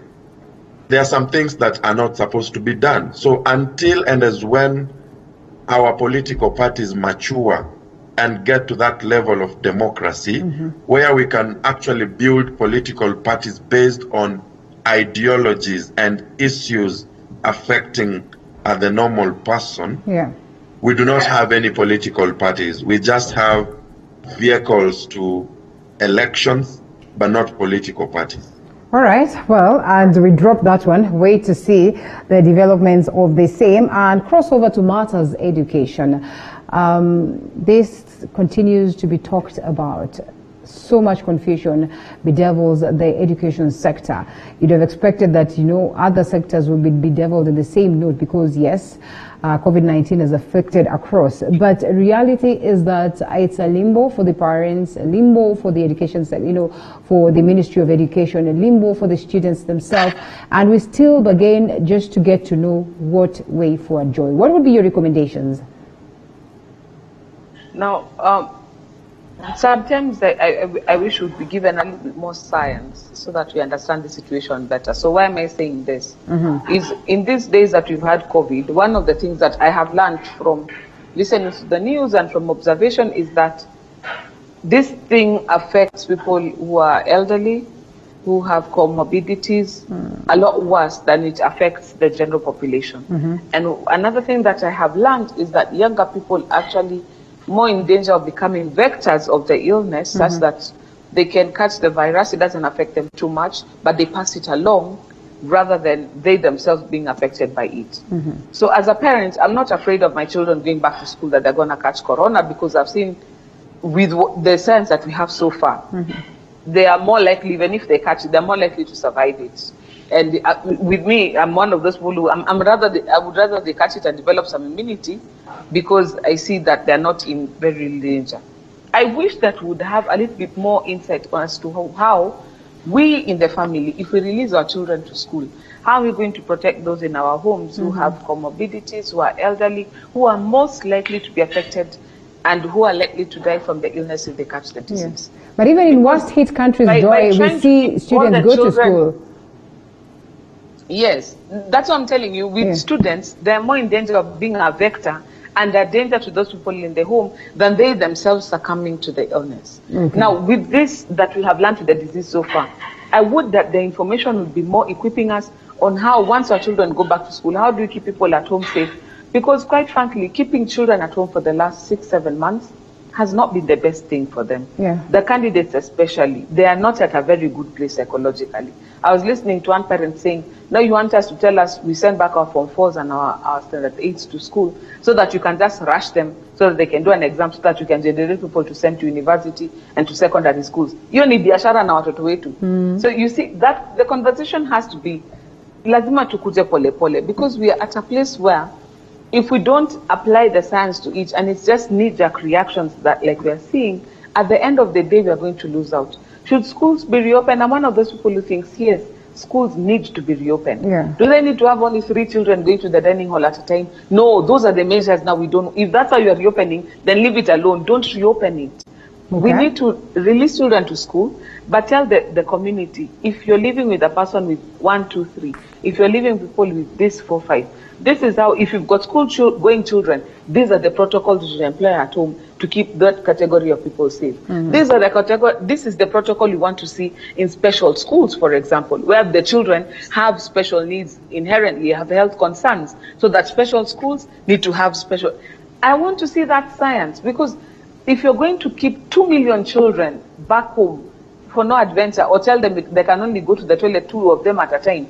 there are some things that are not supposed to be done. So until and as when our political parties mature and get to that level of democracy where we can actually build political parties based on ideologies and issues affecting the normal person, we do not have any political parties. We just have vehicles to elections, but not political parties. All right, well, and we drop that one. Wait to see the developments of the same and cross over to matters education. This continues to be talked about. so much confusion bedevils the education sector. You'd have expected that, other sectors will be bedeviled in the same note because, yes, COVID-19 has affected across. But reality is that it's a limbo for the parents, a limbo for the education sector, for the Ministry of Education, a limbo for the students themselves. And we still begin just to get to know what way forward, Joy. What would be your recommendations? Now, sometimes I wish we'd be given a little bit more science so that we understand the situation better. So why am I saying this? Is in these days that we've had COVID, one of the things that I have learned from listening to the news and from observation is that this thing affects people who are elderly, who have comorbidities, a lot worse than it affects the general population. And another thing that I have learned is that younger people actually more in danger of becoming vectors of the illness, such that they can catch the virus. It doesn't affect them too much, but they pass it along rather than they themselves being affected by it. So as a parent, I'm not afraid of my children going back to school that they're going to catch corona, because I've seen with the science that we have so far, they are more likely, even if they catch it, they're more likely to survive it. And with me, I'm one of those people who I would rather they catch it and develop some immunity, because I see that they're not in very real danger. I wish that we would have a little bit more insight as to how we in the family, if we release our children to school, how are we going to protect those in our homes who have comorbidities, who are elderly, who are most likely to be affected and who are likely to die from the illness if they catch the disease. Yeah. But even in worst hit countries, Joy, we see students go to school. Yes, that's what I'm telling you. With students, they're more in danger of being a vector and a danger to those people in the home than they themselves succumbing to the illness. Now, with this that we have learned with the disease so far, I would that the information would be more equipping us on how, once our children go back to school, how do we keep people at home safe? Because quite frankly, keeping children at home for the last 6-7 months has not been the best thing for them. The candidates especially, they are not at a very good place psychologically. I was listening to one parent saying, now you want us to tell us we send back our Form 4s and our Standard 8s to school so that you can just rush them so that they can do an exam so that you can generate people to send to university and to secondary schools. You need biashara na watoto wetu. So you see that the conversation has to be lazima tukuje pole pole, because we are at a place where if we don't apply the science to it and it's just knee-jerk reactions that like we are seeing, at the end of the day we are going to lose out. Should schools be reopened? I'm one of those people who thinks, yes, schools need to be reopened. Do they need to have only 3 children going to the dining hall at a time? No, those are the measures now we don't. If that's how you are reopening, then leave it alone. Don't reopen it. We need to release children to school, but tell the community, if you're living with a person with 1, 2, 3, if you're living with people with this 4, 5, this is how, if you've got school-going children, these are the protocols you should employ at home to keep that category of people safe. These are the this is the protocol you want to see in special schools, for example, where the children have special needs, inherently have health concerns, so that special schools need to have special. I want to see that science, because if you're going to keep 2 million children back home for no adventure, or tell them they can only go to the toilet 2 of them at a time,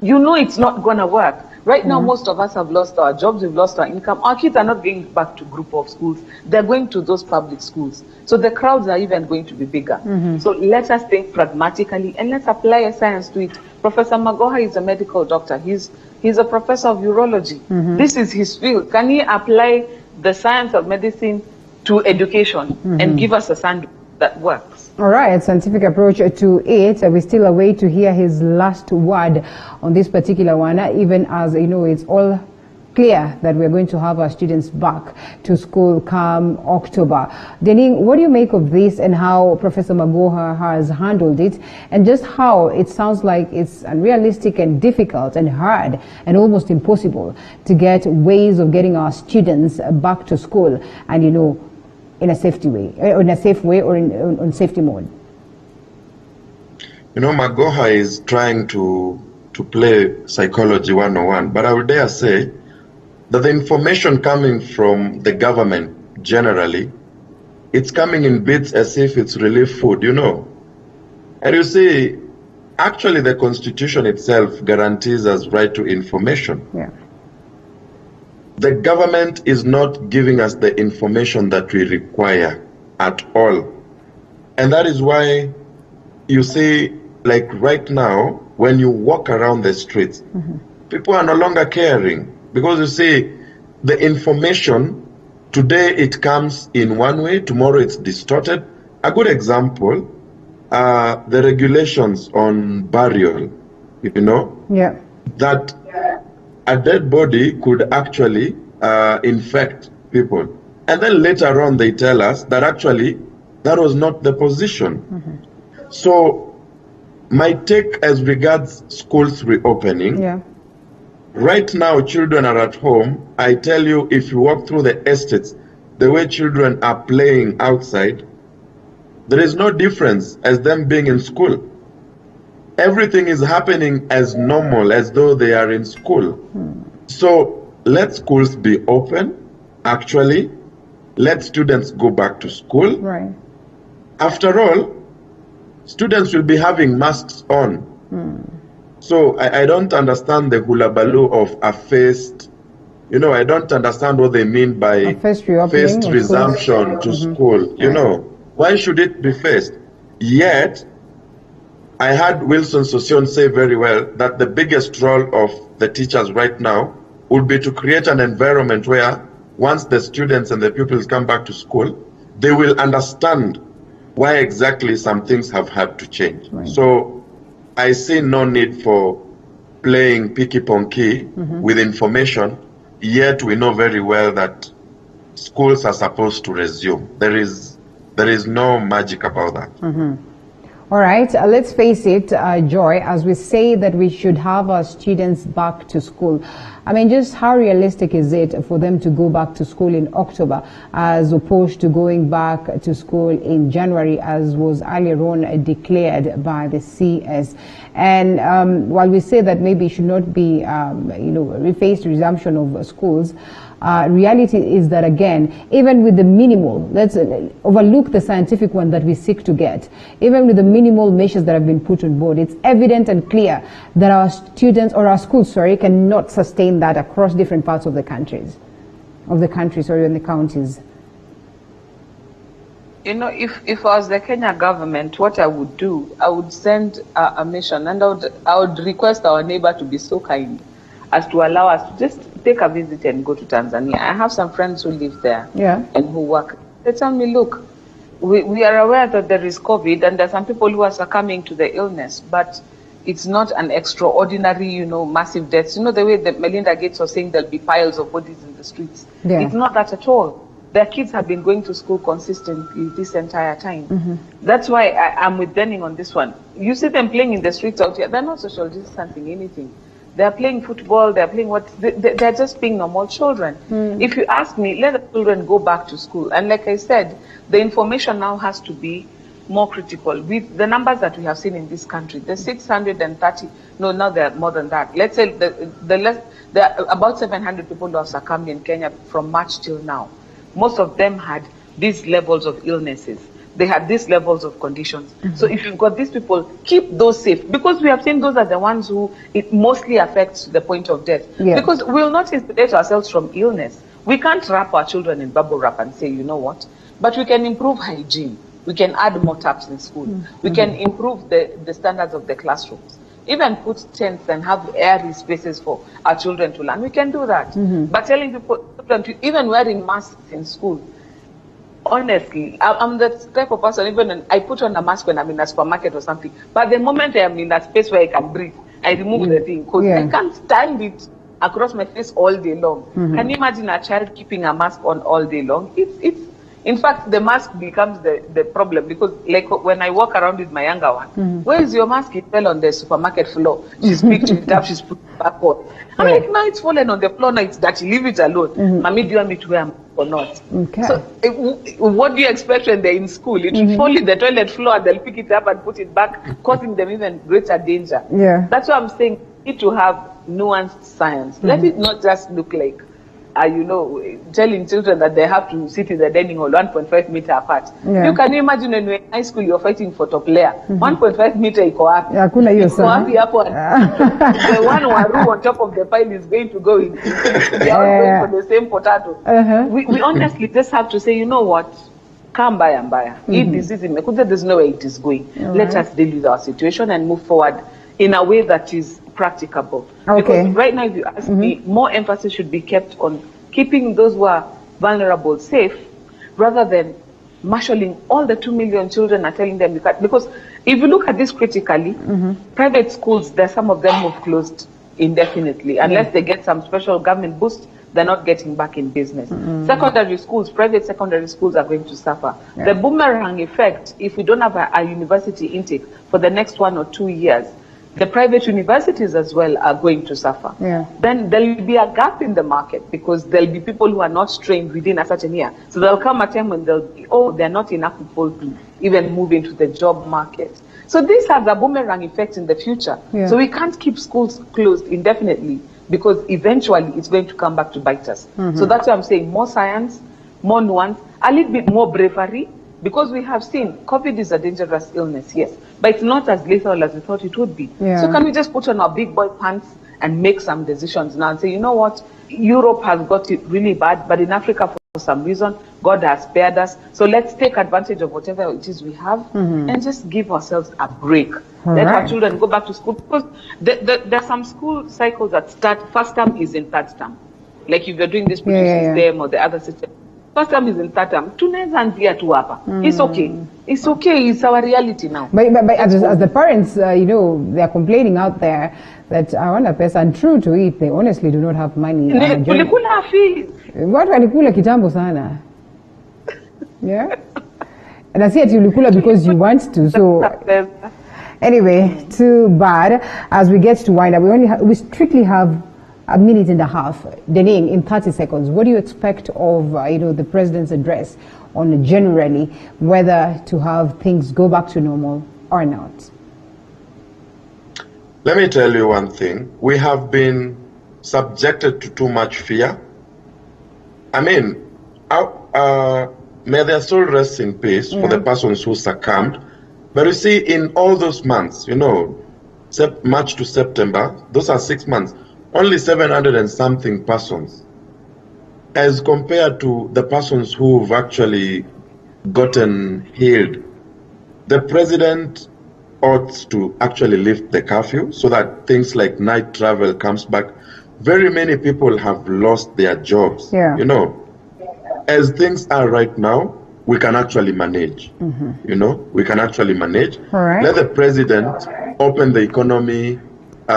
you know it's not going to work. Right now, most of us have lost our jobs, we've lost our income. Our kids are not going back to group of schools. They're going to those public schools. So the crowds are even going to be bigger. So let us think pragmatically and let's apply a science to it. Professor Magoha is a medical doctor. He's a professor of urology. This is his field. Can he apply the science of medicine to education and give us a sandwich that works? All right, scientific approach to it. We still await to hear his last word on this particular one, even as it's all clear that we're going to have our students back to school come October. Dening, what do you make of this and how Professor Magoha has handled it, and just how it sounds like it's unrealistic and difficult and hard and almost impossible to get ways of getting our students back to school and, in a safety way, or in a safe way, or in safety mode? Magoha is trying to play psychology 101, but I would dare say that the information coming from the government generally, it's coming in bits as if it's relief food, And you see, actually the Constitution itself guarantees us right to information. The government is not giving us the information that we require at all. And that is why you see, like right now, when you walk around the streets, people are no longer caring, because you see, the information, today it comes in one way, tomorrow it's distorted. A good example, the regulations on burial, that a dead body could actually infect people. And then later on they tell us that actually that was not the position. So my take as regards schools reopening, right now children are at home. I tell you, if you walk through the estates, the way children are playing outside, there is no difference as them being in school. Everything is happening as normal, as though they are in school. So let schools be open, actually. Let students go back to school. Right. After all, students will be having masks on. So I don't understand the hula baloo of a phased, I don't understand what they mean by phased resumption to school. Why should it be phased? Yet, I heard Wilson Sossion say very well that the biggest role of the teachers right now would be to create an environment where once the students and the pupils come back to school, they will understand why exactly some things have had to change. Right. So I see no need for playing picky-ponky with information, yet we know very well that schools are supposed to resume. There is no magic about that. All right, let's face it, Joy, as we say that we should have our students back to school. I mean, just how realistic is it for them to go back to school in October as opposed to going back to school in January, as was earlier on declared by the CS? And while we say that maybe it should not be, phased resumption of schools, reality is that, again, even with the minimal, let's overlook the scientific one that we seek to get, even with the minimal measures that have been put on board, it's evident and clear that our students or our schools, cannot sustain that across different parts of the countries, and the counties. If I was the Kenya government, what I would do, I would send a mission, and I would request our neighbor to be so kind as to allow us to just take a visit and go to Tanzania. I have some friends who live there and who work. They tell me, look, we are aware that there is COVID and there are some people who are succumbing to the illness, but it's not an extraordinary, massive deaths. The way that Melinda Gates was saying there'll be piles of bodies in the streets. It's not that at all. Their kids have been going to school consistently this entire time. That's why I'm with Denning on this one. You see them playing in the streets out here. They're not social distancing anything. They're playing football, they're playing they're just being normal children. If you ask me, let the children go back to school. And like I said, the information now has to be more critical. With the numbers that we have seen in this country, the 630, now there are more than that. Let's say there are about 700 people who have succumbed in Kenya from March till now. Most of them had these levels of illnesses. They had these levels of conditions. So if you've got these people, keep those safe, because we have seen those are the ones who it mostly affects to the point of death. Because we will not insulate ourselves from illness. We can't wrap our children in bubble wrap and say, you know what, but we can improve hygiene. We can add more taps in school. We can improve the standards of the classrooms. Even put tents and have airy spaces for our children to learn. We can do that. But telling people, even wearing masks in school, honestly, I'm the type of person, even when I put on a mask when I'm in a supermarket or something, but the moment I am in a space where I can breathe, I remove the thing, because I can't stand it across my face all day long. Can you imagine a child keeping a mask on all day long? In fact, the mask becomes the problem, because like when I walk around with my younger one, where is your mask? It fell on the supermarket floor. She's picked it up, she's put it back on. I'm like, now it's fallen on the floor, now it's dirty, leave it alone. Mommy, do you want me to wear a mask or not? So what do you expect when they're in school? It will fall in the toilet floor, they'll pick it up and put it back, causing them even greater danger. That's why I'm saying we need to have nuanced science. Let it not just look like telling children that they have to sit in the dining hall 1.5 meter apart. You can imagine when you're in high school, you're fighting for top layer. 1.5 meter iko wapi? Hakuna hiyo sana. The one who on top of the pile is going to go in. They are all going for the same potato. We honestly just have to say, you know what? kaa mbaya. Hii disease imekuja, there's no way it is going. Let us deal with our situation and move forward in a way that is practicable. Because right now, if you ask me, more emphasis should be kept on keeping those who are vulnerable safe, rather than marshalling all the 2 million children and telling them, because if you look at this critically, private schools, there's some of them who've closed indefinitely. Unless they get some special government boost, they're not getting back in business. Secondary schools, private secondary schools are going to suffer. The boomerang effect, if we don't have a university intake for the next 1 or 2 years, the private universities as well are going to suffer. Then there will be a gap in the market, because there will be people who are not trained within a certain year. So there'll come a time when they'll be, they're not enough people to even move into the job market. So this has a boomerang effect in the future. So we can't keep schools closed indefinitely, because eventually it's going to come back to bite us. So that's why I'm saying more science, more nuance, a little bit more bravery, because we have seen COVID is a dangerous illness, yes, but it's not as lethal as we thought it would be. So can we just put on our big boy pants and make some decisions now and say, you know what, Europe has got it really bad, but in Africa for some reason, God has spared us. So let's take advantage of whatever it is we have and just give ourselves a break. Let our children go back to school, because there are some school cycles that start, first term is in third term. Like if you're doing this system or the other system, first term is in third term. It's okay. It's okay. It's our reality now. But as the parents, they are complaining out there that I want a person true to it. They honestly do not have money. What walikula kitambo sana? Yeah. And I see it ulikula because you want to. So anyway, too bad. As we get to wind up, we strictly have a minute and a half. Dening, in 30 seconds, what do you expect of the president's address on generally whether to have things go back to normal or not? Let me tell you one thing. We have been subjected to too much fear. I mean, may their soul rest in peace for the persons who succumbed. But you see, in all those months, March to September, those are 6 months, only 700 and something persons, as compared to the persons who've actually gotten healed. The president ought to actually lift the curfew so that things like night travel comes back. Very many people have lost their jobs. As things are right now, we can actually manage. We can actually manage. Let the president open the economy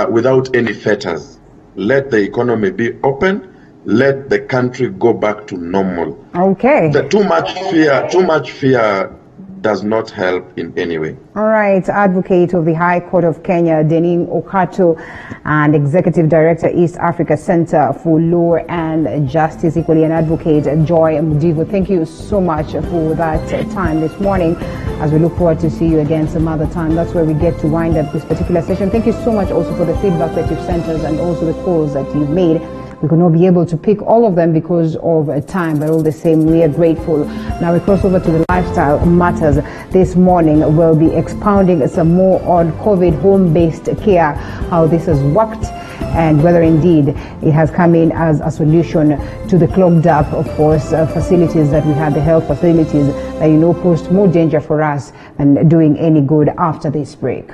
without any fetters. Let the economy be open. Let the country go back to normal. Too much fear does not help in any way. All right. Advocate of the High Court of Kenya, Dening Okato, and Executive Director, East Africa Center for Law and Justice, equally an advocate, Joy Mudivu. Thank you so much for that time this morning. As we look forward to see you again some other time. That's where we get to wind up this particular session. Thank you so much also for the feedback that you've sent us and also the calls that you've made. We could not be able to pick all of them because of time, but all the same, we are grateful. Now we cross over to the lifestyle matters. This morning, we'll be expounding some more on COVID home-based care, how this has worked, and whether indeed it has come in as a solution to the clogged up, of course, facilities that we had, the health facilities that, posed more danger for us than doing any good after this break.